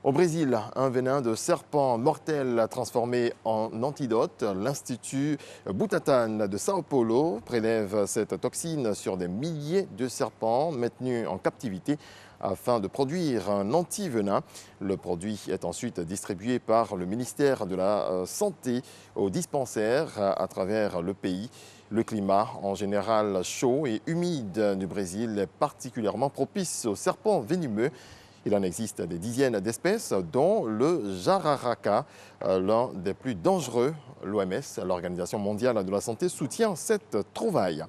Au Brésil, un venin de serpent mortel transformé en antidote. L'Institut Butantan de Sao Paulo prélève cette toxine sur des milliers de serpents maintenus en captivité afin de produire un antivenin. Le produit est ensuite distribué par le ministère de la Santé aux dispensaires à travers le pays. Le climat, en général chaud et humide du Brésil, est particulièrement propice aux serpents venimeux. Il en existe des dizaines d'espèces, dont le jararaca, l'un des plus dangereux. L'OMS, l'Organisation mondiale de la santé, soutient cette trouvaille.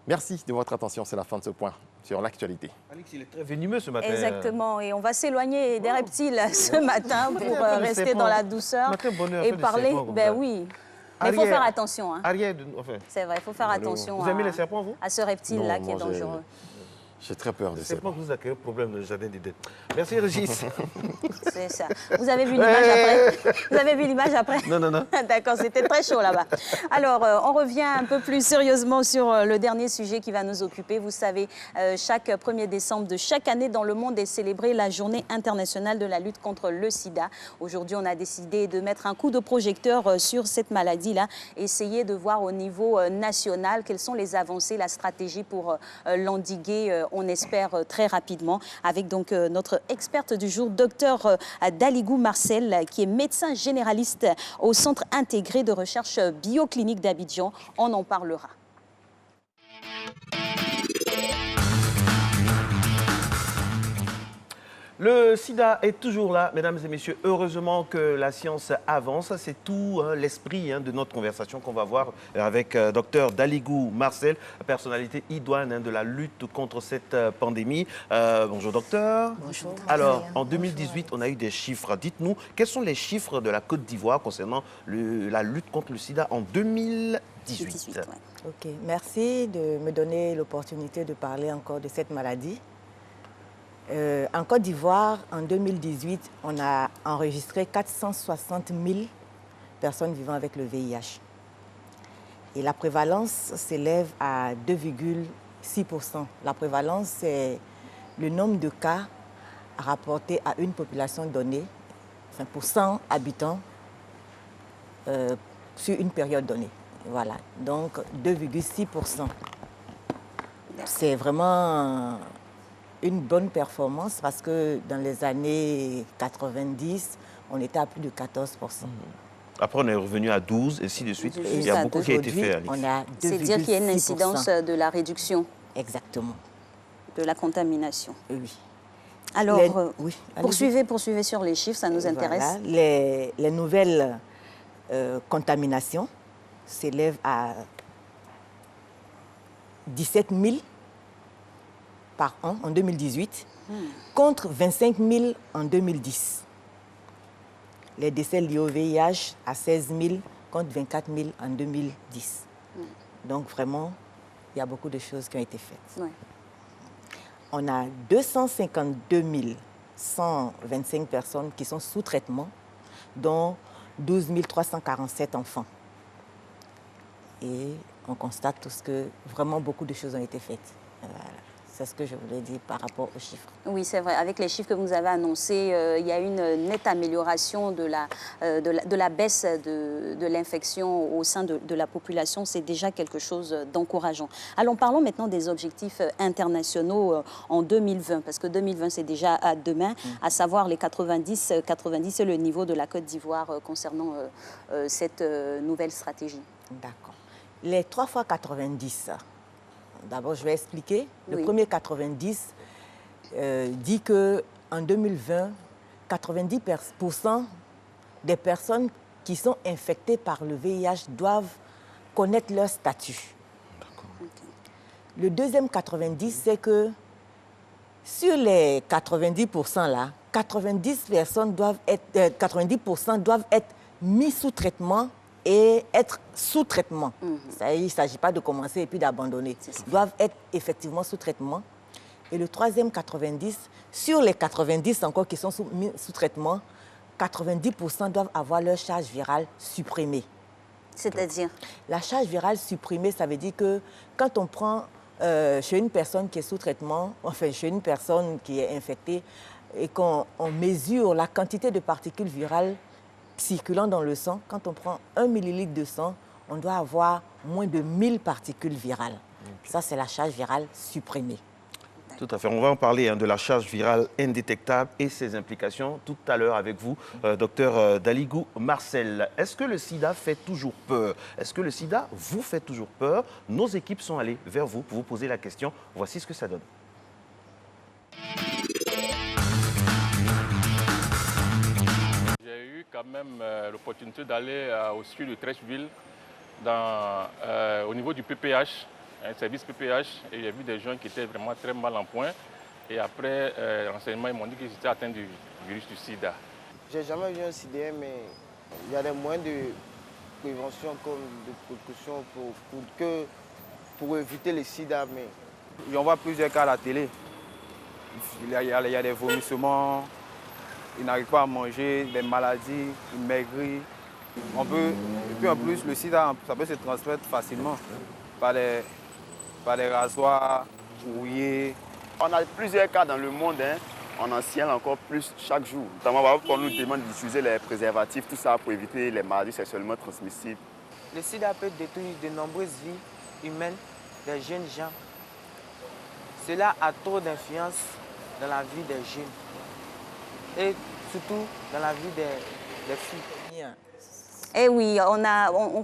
Merci de votre attention. C'est la fin de ce point sur l'actualité. Alex, il est très venimeux ce matin. Exactement. Et on va s'éloigner des reptiles ce matin pour rester dans la douceur et parler. Ben oui. Mais il faut faire attention. Hein. Enfin. C'est vrai, il faut faire attention vous aimez les serpents, vous? À ce reptile-là qui est dangereux. J'ai très peur de ça. C'est pas que vous avez un problème de jardin d'idées. Merci Régis. C'est ça. Vous avez vu l'image après? Vous avez vu l'image après? Non, non, non. D'accord, c'était très chaud là-bas. Alors, on revient un peu plus sérieusement sur le dernier sujet qui va nous occuper. Vous savez, chaque 1er décembre de chaque année dans le monde est célébrée la Journée internationale de la lutte contre le sida. Aujourd'hui, on a décidé de mettre un coup de projecteur sur cette maladie-là, essayer de voir au niveau national quelles sont les avancées, la stratégie pour l'endiguer. On espère très rapidement, avec donc notre experte du jour, docteur Daligou Marcel, qui est médecin généraliste au Centre intégré de recherche bioclinique d'Abidjan. On en parlera. Le sida est toujours là, mesdames et messieurs. Heureusement que la science avance. C'est tout l'esprit de notre conversation qu'on va voir avec Dr Daligou Marcel, personnalité idoine de la lutte contre cette pandémie. Bonjour docteur. Bonjour. Alors, en 2018, on a eu des chiffres. Dites-nous, quels sont les chiffres de la Côte d'Ivoire concernant la lutte contre le sida en 2018 ? Ok, merci de me donner l'opportunité de parler encore de cette maladie. En Côte d'Ivoire, en 2018, on a enregistré 460 000 personnes vivant avec le VIH. Et la prévalence s'élève à 2,6%. La prévalence, c'est le nombre de cas rapportés à une population donnée, enfin pour 100 habitants sur une période donnée. Voilà, donc 2,6%. C'est vraiment une bonne performance parce que dans les années 90, on était à plus de 14%. Après, on est revenu à 12 et ainsi de suite. Il y a beaucoup qui a été fait, Alix. C'est dire qu'il y a une incidence de la réduction. Exactement. De la contamination. Oui. Alors, oui, poursuivez sur les chiffres, ça nous intéresse. Voilà. Les nouvelles contaminations s'élèvent à 17 000 par an en 2018, contre 25 000 en 2010. Les décès liés au VIH à 16 000 contre 24 000 en 2010. Donc vraiment, il y a beaucoup de choses qui ont été faites. Ouais. On a 252 125 personnes qui sont sous traitement, dont 12 347 enfants. Et on constate tous que vraiment beaucoup de choses ont été faites. Voilà. C'est ce que je voulais dire par rapport aux chiffres. Oui, c'est vrai. Avec les chiffres que vous avez annoncés, il y a une nette amélioration de la baisse de l'infection au sein de la population. C'est déjà quelque chose d'encourageant. Alors, parlons maintenant des objectifs internationaux en 2020, parce que 2020, c'est déjà à demain, à savoir les 90, c'est le niveau de la Côte d'Ivoire concernant cette nouvelle stratégie. D'accord. Les 3 fois 90, d'abord, je vais expliquer. Le premier 90 dit qu'en 2020, 90% des personnes qui sont infectées par le VIH doivent connaître leur statut. Le deuxième 90, c'est que sur les 90% là, 90% doivent être mis sous traitement et être sous traitement. Il ne s'agit pas de commencer et puis d'abandonner. Ils doivent être effectivement sous traitement. Et le troisième 90, sur les 90 encore qui sont sous traitement, 90% doivent avoir leur charge virale supprimée. C'est-à-dire? La charge virale supprimée, ça veut dire que quand on prend chez une personne qui est sous traitement, enfin chez une personne qui est infectée, et qu'on mesure la quantité de particules virales circulant dans le sang, quand on prend 1 millilitre de sang, on doit avoir moins de 1000 particules virales. Ça, c'est la charge virale supprimée. Tout à fait. On va en parler de la charge virale indétectable et ses implications tout à l'heure avec vous, docteur Daligou Marcel. Est-ce que le sida fait toujours peur? Est-ce que le sida vous fait toujours peur? Nos équipes sont allées vers vous pour vous poser la question. Voici ce que ça donne. Quand même l'opportunité d'aller au sud de Trècheville, au niveau du PPH, un service PPH, et j'ai vu des gens qui étaient vraiment très mal en point. Et après renseignement, ils m'ont dit qu'ils étaient atteints du virus du sida. J'ai jamais vu un sida, mais il y a des moyens de prévention comme de précaution pour éviter le sida. Mais on voit plusieurs cas à la télé. Il y a des vomissements. Ils n'arrivent pas à manger, des maladies, ils maigrissent. Et puis en plus, le sida, ça peut se transmettre facilement par les rasoirs, rouillés. On a plusieurs cas dans le monde, on en signale encore plus chaque jour. Notamment, on nous demande d'utiliser les préservatifs, tout ça pour éviter les maladies sexuellement transmissibles. Le sida peut détruire de nombreuses vies humaines des jeunes gens. Cela a trop d'influence dans la vie des jeunes. Et surtout dans la vie des filles. Eh oui,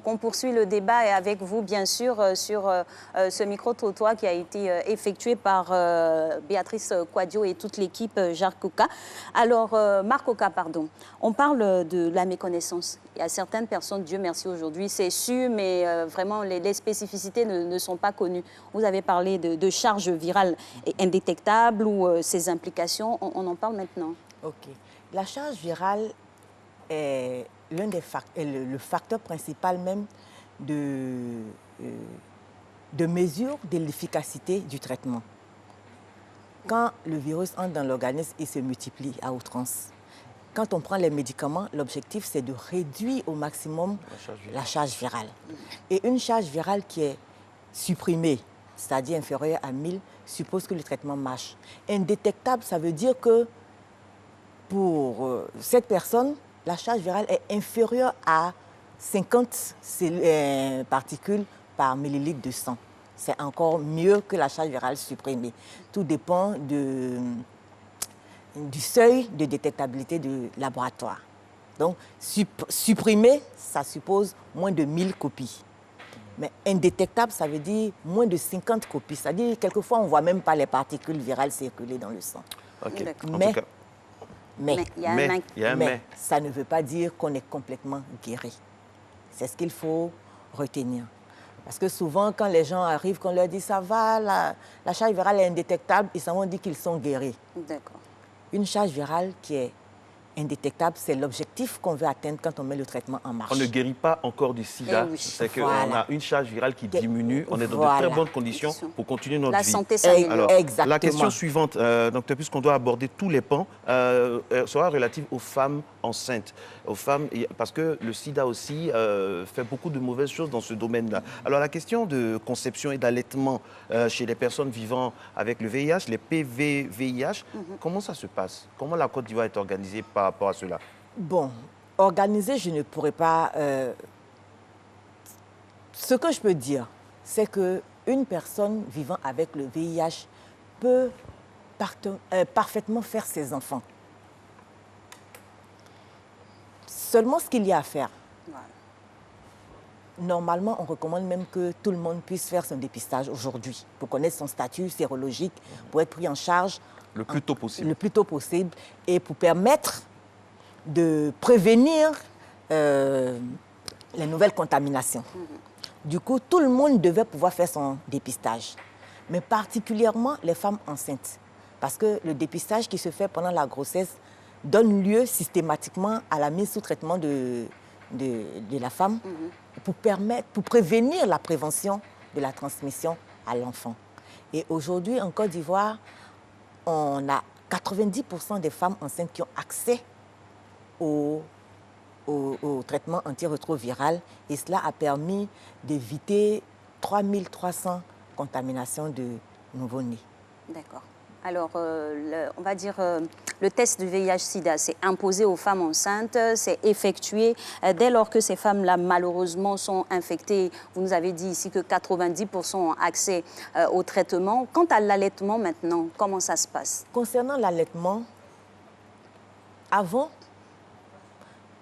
on poursuit le débat avec vous, bien sûr, sur ce micro-trottoir qui a été effectué par Béatrice Kouadio et toute l'équipe Jacques Oka. Alors, Marc Oka, pardon, on parle de la méconnaissance. Il y a certaines personnes, Dieu merci aujourd'hui, c'est sûr, mais vraiment les spécificités ne sont pas connues. Vous avez parlé de charge virale indétectable ou ses implications, on en parle maintenant. Ok. La charge virale est le facteur principal même de mesure de l'efficacité du traitement. Quand le virus entre dans l'organisme, il se multiplie à outrance. Quand on prend les médicaments, l'objectif, c'est de réduire au maximum la charge virale. Et une charge virale qui est supprimée, c'est-à-dire inférieure à 1000, suppose que le traitement marche. Indétectable, ça veut dire que pour cette personne, la charge virale est inférieure à 50 particules par millilitre de sang. C'est encore mieux que la charge virale supprimée. Tout dépend du seuil de détectabilité du laboratoire. Donc, supprimer, ça suppose moins de 1000 copies. Mais indétectable, ça veut dire moins de 50 copies. C'est-à-dire, quelquefois, on ne voit même pas les particules virales circuler dans le sang. Okay. Mais mais ça ne veut pas dire qu'on est complètement guéri. C'est ce qu'il faut retenir. Parce que souvent, quand les gens arrivent, qu'on leur dit « ça va, la charge virale est indétectable », ils s'en vont dire qu'ils sont guéris. D'accord. Une charge virale qui est indétectable, c'est l'objectif qu'on veut atteindre quand on met le traitement en marche. On ne guérit pas encore du sida, c'est qu'on a une charge virale qui diminue, on est dans de très bonnes conditions pour continuer notre vie. La santé s'améliore. Alors, exactement. la question suivante, puisqu'on doit aborder tous les pans, sera relative aux femmes enceintes. Aux femmes, parce que le sida aussi fait beaucoup de mauvaises choses dans ce domaine-là. Alors la question de conception et d'allaitement chez les personnes vivant avec le VIH, les PV-VIH, comment ça se passe? Comment la Côte d'Ivoire est organisée par rapport à cela? Bon, organisée, je ne pourrais pas... Ce que je peux dire, c'est qu'une personne vivant avec le VIH peut parfaitement faire ses enfants. Seulement ce qu'il y a à faire. Voilà. Normalement, on recommande même que tout le monde puisse faire son dépistage aujourd'hui pour connaître son statut sérologique, pour être pris en charge le plus tôt possible. Le plus tôt possible et pour permettre de prévenir les nouvelles contaminations. Du coup, tout le monde devait pouvoir faire son dépistage, mais particulièrement les femmes enceintes, parce que le dépistage qui se fait pendant la grossesse donne lieu systématiquement à la mise sous traitement de la femme pour prévenir la prévention de la transmission à l'enfant. Et aujourd'hui, en Côte d'Ivoire, on a 90% des femmes enceintes qui ont accès au traitement antirétroviral et cela a permis d'éviter 3300 contaminations de nouveau-nés. D'accord. Alors, on va dire, le test du VIH-Sida, c'est imposé aux femmes enceintes, c'est effectué dès lors que ces femmes-là, malheureusement, sont infectées. Vous nous avez dit ici que 90% ont accès au traitement. Quant à l'allaitement maintenant, comment ça se passe? Concernant l'allaitement, avant,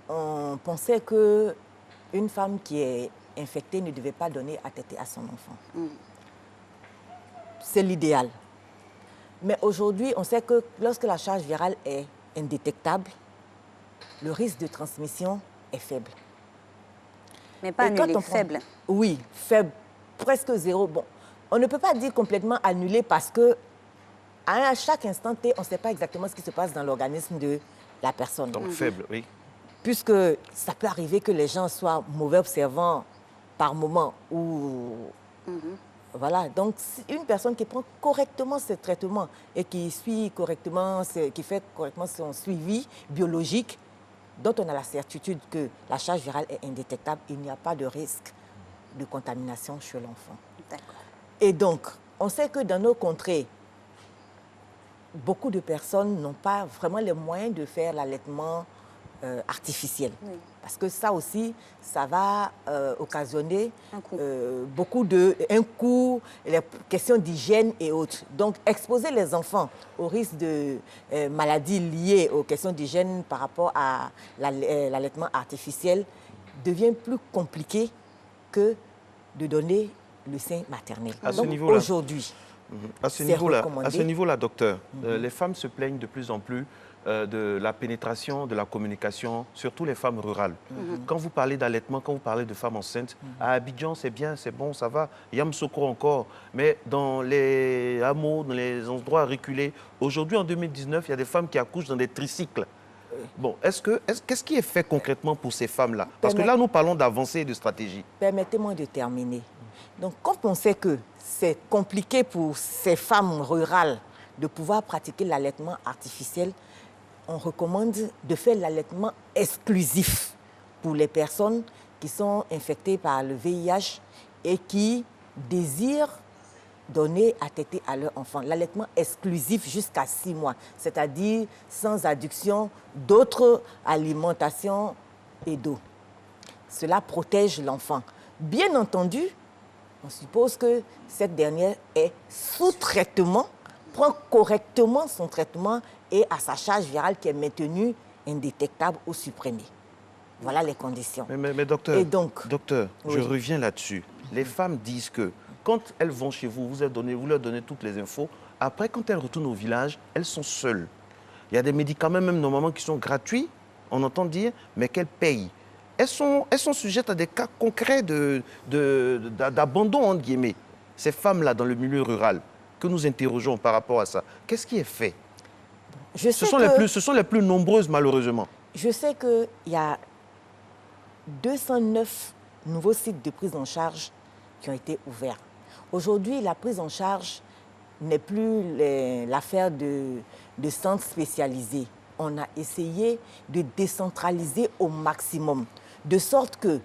on pensait qu'une femme qui est infectée ne devait pas donner à téter à son enfant. C'est l'idéal. Mais aujourd'hui, on sait que lorsque la charge virale est indétectable, le risque de transmission est faible. Mais pas annulé, faible. Oui, faible, presque zéro. Bon, on ne peut pas dire complètement annulé parce que à chaque instant T, on ne sait pas exactement ce qui se passe dans l'organisme de la personne. Donc faible, oui. Puisque ça peut arriver que les gens soient mauvais observants par moment ou... Voilà, donc une personne qui prend correctement ce traitement et qui suit correctement, qui fait correctement son suivi biologique, dont on a la certitude que la charge virale est indétectable, il n'y a pas de risque de contamination chez l'enfant. Et donc, on sait que dans nos contrées, beaucoup de personnes n'ont pas vraiment les moyens de faire l'allaitement artificiel. Oui. Parce que ça aussi, ça va occasionner un coût, les questions d'hygiène et autres. Donc, exposer les enfants au risque de maladies liées aux questions d'hygiène par rapport à l'allaitement artificiel devient plus compliqué que de donner le sein maternel. À ce Donc niveau-là, aujourd'hui, à ce niveau-là, docteur, les femmes se plaignent de plus en plus de la pénétration de la communication, surtout les femmes rurales. Quand vous parlez d'allaitement, quand vous parlez de femmes enceintes, à Abidjan, c'est bien, c'est bon, ça va. Yamoussoukro encore. Mais dans les hameaux, dans les endroits reculés, aujourd'hui, en 2019, il y a des femmes qui accouchent dans des tricycles. Bon, qu'est-ce qui est fait concrètement pour ces femmes-là? Parce que là, nous parlons d'avancée et de stratégie. Permettez-moi de terminer. Donc, quand on sait que c'est compliqué pour ces femmes rurales de pouvoir pratiquer l'allaitement artificiel, on recommande de faire l'allaitement exclusif pour les personnes qui sont infectées par le VIH et qui désirent donner à téter à leur enfant. L'allaitement exclusif jusqu'à 6 mois, c'est-à-dire sans adduction d'autres alimentations et d'eau. Cela protège l'enfant. Bien entendu, on suppose que cette dernière est sous traitement, prend correctement son traitement et à sa charge virale qui est maintenue indétectable ou supprimée. Voilà les conditions. Mais docteur, docteur, oui. Je reviens là-dessus. Les femmes disent que quand elles vont chez vous, vous leur donnez toutes les infos. Après, quand elles retournent au village, elles sont seules. Il y a des médicaments même normalement qui sont gratuits, on entend dire, mais qu'elles payent. Elles sont sujettes à des cas concrets d'abandon, entre guillemets. Ces femmes-là, dans le milieu rural, que nous interrogeons par rapport à ça, qu'est-ce qui est fait? Ce sont les plus nombreuses, malheureusement. Je sais qu'il y a 209 nouveaux sites de prise en charge qui ont été ouverts. Aujourd'hui, la prise en charge n'est plus l'affaire de centres spécialisés. On a essayé de décentraliser au maximum, de sorte que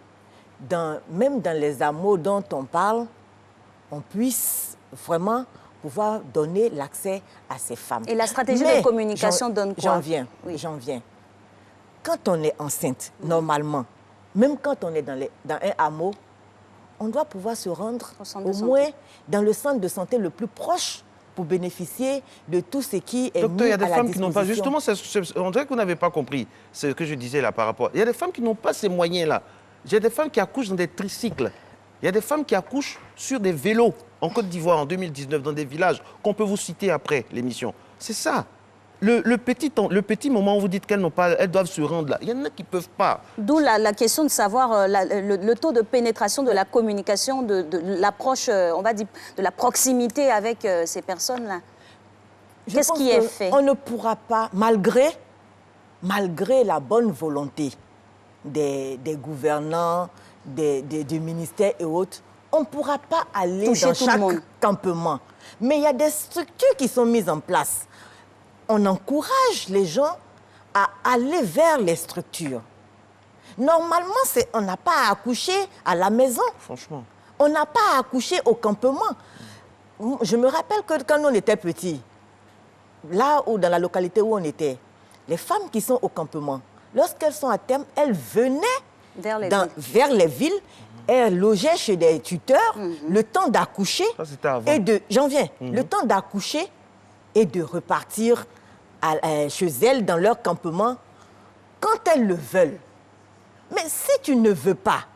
même dans les hameaux dont on parle, on puisse vraiment pouvoir donner l'accès à ces femmes. Et la stratégie de communication donne quoi? J'en viens. Quand on est enceinte, normalement, même quand on est dans un hameau, on doit pouvoir se rendre au moins dans le centre de santé le plus proche pour bénéficier de tout ce qui est Docteur, mis il y a des à la femmes qui n'ont pas... disposition. Justement, on dirait que vous n'avez pas compris ce que je disais là par rapport... Il y a des femmes qui n'ont pas ces moyens-là. J'ai des femmes qui accouchent dans des tricycles. Il y a des femmes qui accouchent sur des vélos en Côte d'Ivoire en 2019 dans des villages qu'on peut vous citer après l'émission. C'est ça. Le petit moment où vous dites qu'elles n'ont pas, elles doivent se rendre là. Il y en a qui ne peuvent pas. D'où la question de savoir le taux de pénétration de la communication, de l'approche, on va dire, de la proximité avec ces personnes-là. Qu'est-ce qui est fait? On ne pourra pas, malgré la bonne volonté des gouvernants, des ministères et autres, on ne pourra pas aller dans chaque campement. Mais il y a des structures qui sont mises en place. On encourage les gens à aller vers les structures. Normalement, on n'a pas à accoucher à la maison. Franchement. On n'a pas à accoucher au campement. Je me rappelle que quand on était petits, là où dans la localité où on était, les femmes qui sont au campement, lorsqu'elles sont à terme, elles venaient vers les villes, elles logeaient chez des tuteurs, le temps d'accoucher et le temps d'accoucher et de repartir chez elles dans leur campement quand elles le veulent. Mais si tu ne veux pas,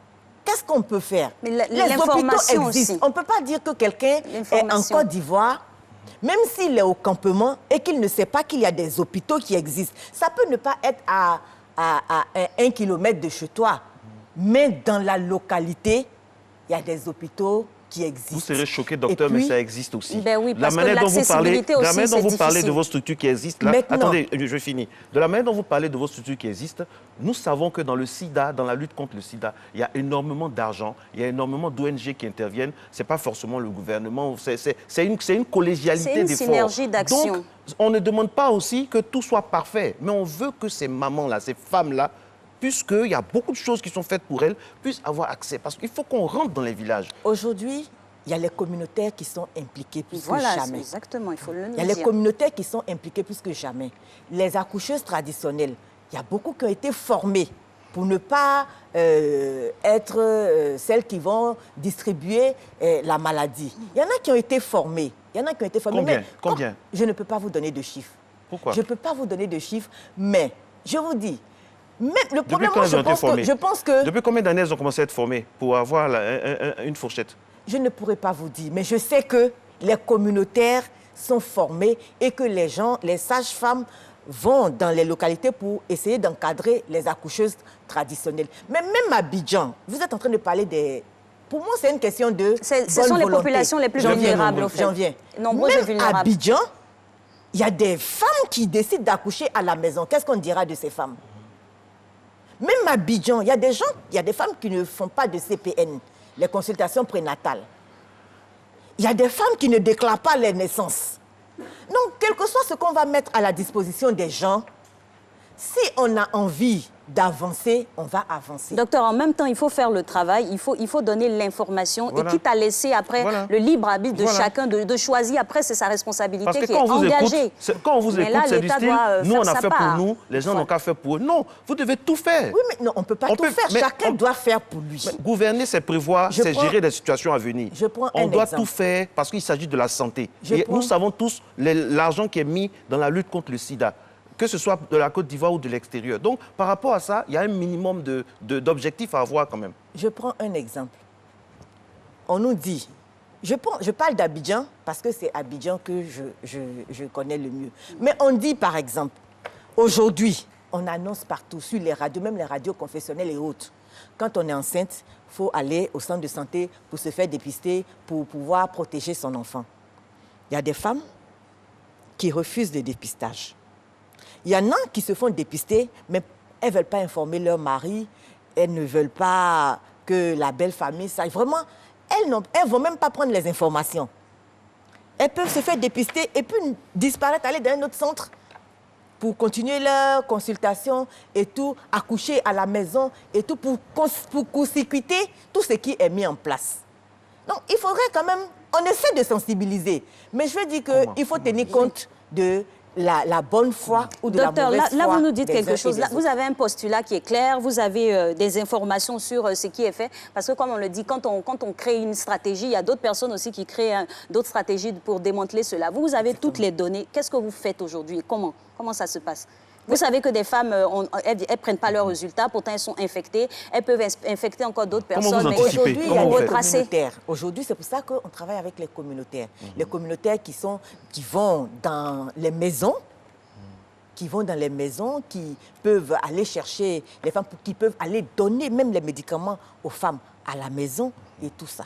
qu'est-ce qu'on peut faire? Les hôpitaux existent. On ne peut pas dire que quelqu'un est en Côte d'Ivoire, même s'il est au campement et qu'il ne sait pas qu'il y a des hôpitaux qui existent. Ça peut ne pas être à 1 kilomètre de chez toi, mais dans la localité, il y a des hôpitaux qui existent. Vous serez choqué, docteur, mais ça existe aussi. Ben oui, parce la manière dont vous parlez difficile. de vos structures qui existent, là, maintenant, attendez, je finis. De la manière dont vous parlez de vos structures qui existent, nous savons que dans le sida, dans la lutte contre le sida, il y a énormément d'argent, il y a énormément d'ONG qui interviennent. Ce n'est pas forcément le gouvernement, c'est une collégialité d'efforts. C'est une synergie d'action. Donc, on ne demande pas aussi que tout soit parfait, mais on veut que ces mamans-là, ces femmes-là, puisqu'il y a beaucoup de choses qui sont faites pour elles, puissent avoir accès. Parce qu'il faut qu'on rentre dans les villages. Aujourd'hui, il y a les communautaires qui sont impliqués plus que jamais. Exactement, il faut le dire. Il y a les communautaires qui sont impliqués plus que jamais. Les accoucheuses traditionnelles, il y a beaucoup qui ont été formées pour ne pas être celles qui vont distribuer la maladie. Il y en a qui ont été formées. Combien? Je ne peux pas vous donner de chiffres. Pourquoi? Je ne peux pas vous donner de chiffres, mais je vous dis, Même le problème, moi, je pense que... Depuis combien d'années elles ont commencé à être formées pour avoir une fourchette? Je ne pourrais pas vous dire, mais je sais que les communautaires sont formés et que les gens, les sages-femmes vont dans les localités pour essayer d'encadrer les accoucheuses traditionnelles. Mais même à Abidjan, vous êtes en train de parler des... Pour moi, c'est une question de Ce sont les populations les plus vulnérables, au fait. J'en viens. Même à Abidjan, il y a des femmes qui décident d'accoucher à la maison. Qu'est-ce qu'on dira de ces femmes? Même à Abidjan, il y a des gens, il y a des femmes qui ne font pas de CPN, les consultations prénatales. Il y a des femmes qui ne déclarent pas les naissances. Donc, quel que soit ce qu'on va mettre à la disposition des gens, si on a envie d'avancer, on va avancer. Docteur, en même temps, il faut faire le travail, il faut donner l'information et quitte à laisser après le libre arbitre de chacun de choisir. Après, c'est sa responsabilité Parce que qui est engagée. Quand on vous écoute, c'est du style, nous on a fait part. pour nous, les gens n'ont qu'à faire pour eux. Non, vous devez tout faire. Oui, mais non, on ne peut pas tout faire. Chacun doit faire pour lui. Gouverner, c'est prévoir, c'est gérer des situations à venir. On doit tout faire parce qu'il s'agit de la santé. Et nous savons tous l'argent qui est mis dans la lutte contre le sida, que ce soit de la Côte d'Ivoire ou de l'extérieur. Donc, par rapport à ça, il y a un minimum d'objectifs à avoir quand même. Je prends un exemple. On nous dit, je parle d'Abidjan parce que c'est Abidjan que je connais le mieux. Mais on dit, par exemple, aujourd'hui, on annonce partout, sur les radios, même les radios confessionnelles et autres, quand on est enceinte, il faut aller au centre de santé pour se faire dépister, pour pouvoir protéger son enfant. Il y a des femmes qui refusent le dépistage. Il y en a qui se font dépister, mais elles ne veulent pas informer leur mari, elles ne veulent pas que la belle famille sache. Vraiment, elles ne vont même pas prendre les informations. Elles peuvent se faire dépister et puis disparaître, aller dans un autre centre pour continuer leur consultation et tout, accoucher à la maison et tout, pour court-circuiter tout ce qui est mis en place. Donc, il faudrait quand même, on essaie de sensibiliser, mais je veux dire qu'il faut tenir compte de la bonne foi ou de Docteur, la mauvaise foi. Là, vous nous dites quelque chose. Là, vous avez un postulat qui est clair, vous avez des informations sur ce qui est fait. Parce que, comme on le dit, quand on crée une stratégie, il y a d'autres personnes aussi qui créent d'autres stratégies pour démanteler cela. Vous avez toutes les données. Qu'est-ce que vous faites aujourd'hui? Comment ça se passe? Vous savez que des femmes, elles ne prennent pas leurs résultats, pourtant elles sont infectées. Elles peuvent infecter encore d'autres personnes. Mais aujourd'hui, il y a des communautaires. Aujourd'hui, c'est pour ça qu'on travaille avec les communautaires. Les communautaires qui vont dans les maisons, qui peuvent aller chercher les femmes, qui peuvent aller donner même les médicaments aux femmes à la maison et tout ça.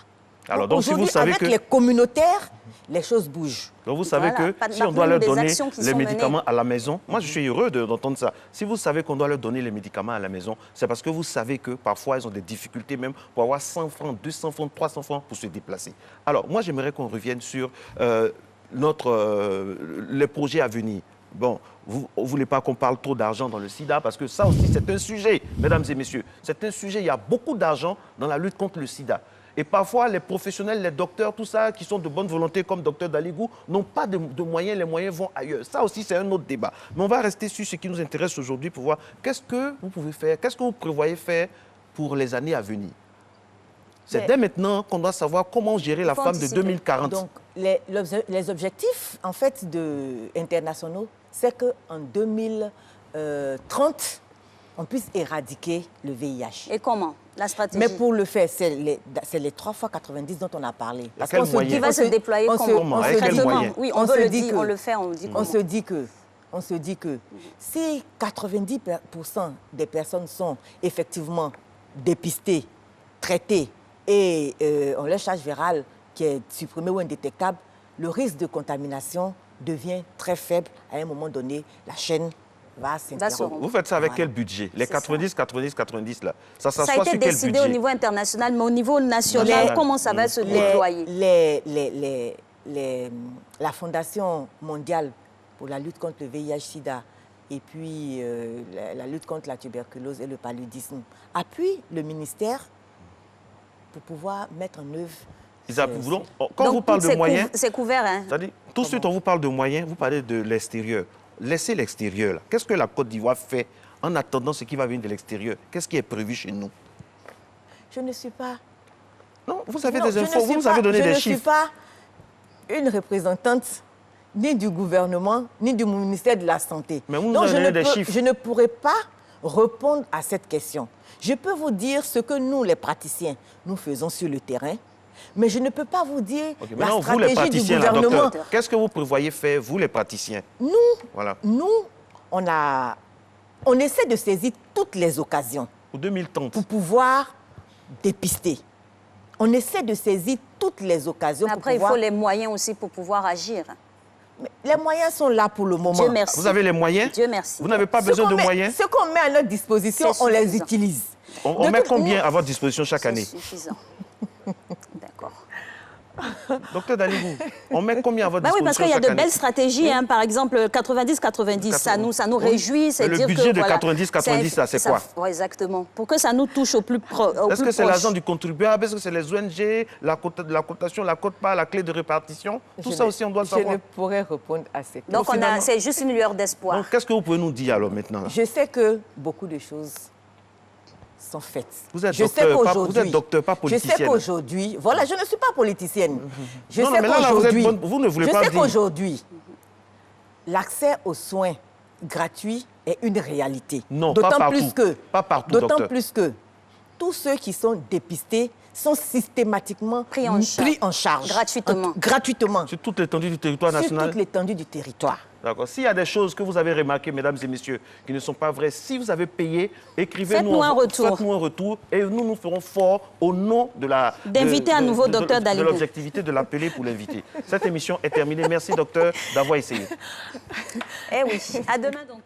Alors, donc si vous savez avec les communautaires, les choses bougent. Donc vous savez que si on doit leur donner les médicaments à la maison, moi je suis heureux d'entendre ça. Si vous savez qu'on doit leur donner les médicaments à la maison, c'est parce que vous savez que parfois elles ont des difficultés même pour avoir 100 francs, 200 francs, 300 francs pour se déplacer. Alors moi j'aimerais qu'on revienne sur les projets à venir. Bon, vous ne voulez pas qu'on parle trop d'argent dans le sida parce que ça aussi c'est un sujet, mesdames et messieurs. C'est un sujet, il y a beaucoup d'argent dans la lutte contre le sida. Et parfois, les professionnels, les docteurs, tout ça, qui sont de bonne volonté, comme Dr Daligou, n'ont pas de moyens, les moyens vont ailleurs. Ça aussi, c'est un autre débat. Mais on va rester sur ce qui nous intéresse aujourd'hui pour voir qu'est-ce que vous pouvez faire, qu'est-ce que vous prévoyez faire pour les années à venir. C'est dès maintenant qu'on doit savoir comment gérer la femme de 2040. Donc, les objectifs, en fait, internationaux, c'est qu'en 2030, on puisse éradiquer le VIH. Et comment? La stratégie. Mais pour le faire, c'est les 3 fois 90 dont on a parlé. Parce qu'on qui va se déployer comment? Oui, on veut le dire, on le fait, on dit comment? On se dit que si 90% des personnes sont effectivement dépistées, traitées et ont leur charge virale qui est supprimée ou indétectable, le risque de contamination devient très faible. À un moment donné, la chaîne va s'interrompre. Vous faites ça avec quel budget? Les 90, 90, 90 là. Ça a été décidé au niveau international, mais au niveau national, comment ça va se déployer? La Fondation mondiale pour la lutte contre le VIH-Sida et puis la lutte contre la tuberculose et le paludisme appuient le ministère pour pouvoir mettre en œuvre. Quand vous parlez de moyens, c'est couvert. Hein? Tout de suite, on vous parle de moyens, vous parlez de l'extérieur. Laissez l'extérieur. Qu'est-ce que la Côte d'Ivoire fait en attendant ce qui va venir de l'extérieur? Qu'est-ce qui est prévu chez nous? Je ne suis pas... Non, vous avez des infos, vous nous avez donné des chiffres. Je ne suis pas une représentante ni du gouvernement, ni du ministère de la Santé. Mais vous nous avez donné des chiffres. Je ne pourrais pas répondre à cette question. Je peux vous dire ce que nous, les praticiens, nous faisons sur le terrain, mais je ne peux pas vous dire la Maintenant, vous, les stratégie du praticiens, là, gouvernement. docteur, qu'est-ce que vous prévoyez faire, vous, les praticiens? Nous, on essaie de saisir toutes les occasions pour 2030 pour pouvoir dépister. On essaie de saisir toutes les occasions. Mais après, il faut les moyens aussi pour pouvoir agir. Mais les moyens sont là pour le moment. Dieu merci. Vous avez les moyens? Dieu merci. Vous n'avez pas besoin de moyens? Ce qu'on met à notre disposition, on les utilise. On met combien à votre disposition chaque année? C'est suffisant. D'accord. Docteur Dalibou, on met combien à votre Oui, disposition parce qu'il y a chaque de année? belles stratégies. Hein, par exemple, 90-90, ça nous réjouit. Mais le budget de 90-90, là, c'est quoi? Oui, exactement. Pour que ça nous touche au plus proche. Est-ce que c'est l'argent du contribuable? Est-ce que c'est les ONG, la cotation, la quote-part, la clé de répartition? Tout ça aussi, on doit le savoir. Je ne pourrais répondre à ces questions. Donc, c'est juste une lueur d'espoir. Donc, qu'est-ce que vous pouvez nous dire alors maintenant? Je sais que beaucoup de choses sont faites. Vous êtes docteur, pas politicienne. Je sais qu'aujourd'hui, voilà, je ne suis pas politicienne. Je Non, sais mais là, qu'aujourd'hui, vous ne voulez pas dire. Je sais qu'aujourd'hui, l'accès aux soins gratuits est une réalité. Non, pas partout. Pas partout, docteur. D'autant plus que tous ceux qui sont dépistés sont systématiquement pris en charge. Gratuitement. Gratuitement. Sur toute l'étendue du territoire national? Sur toute l'étendue du territoire. D'accord. S'il y a des choses que vous avez remarquées, mesdames et messieurs, qui ne sont pas vraies, si vous avez payé, écrivez-nous un retour. Faites-nous un retour et nous ferons fort au nom de la... D'inviter à nouveau docteur Dalibou. De l'objectivité de l'appeler pour l'inviter. Cette émission est terminée. Merci, docteur, d'avoir essayé. Eh oui. À demain, donc.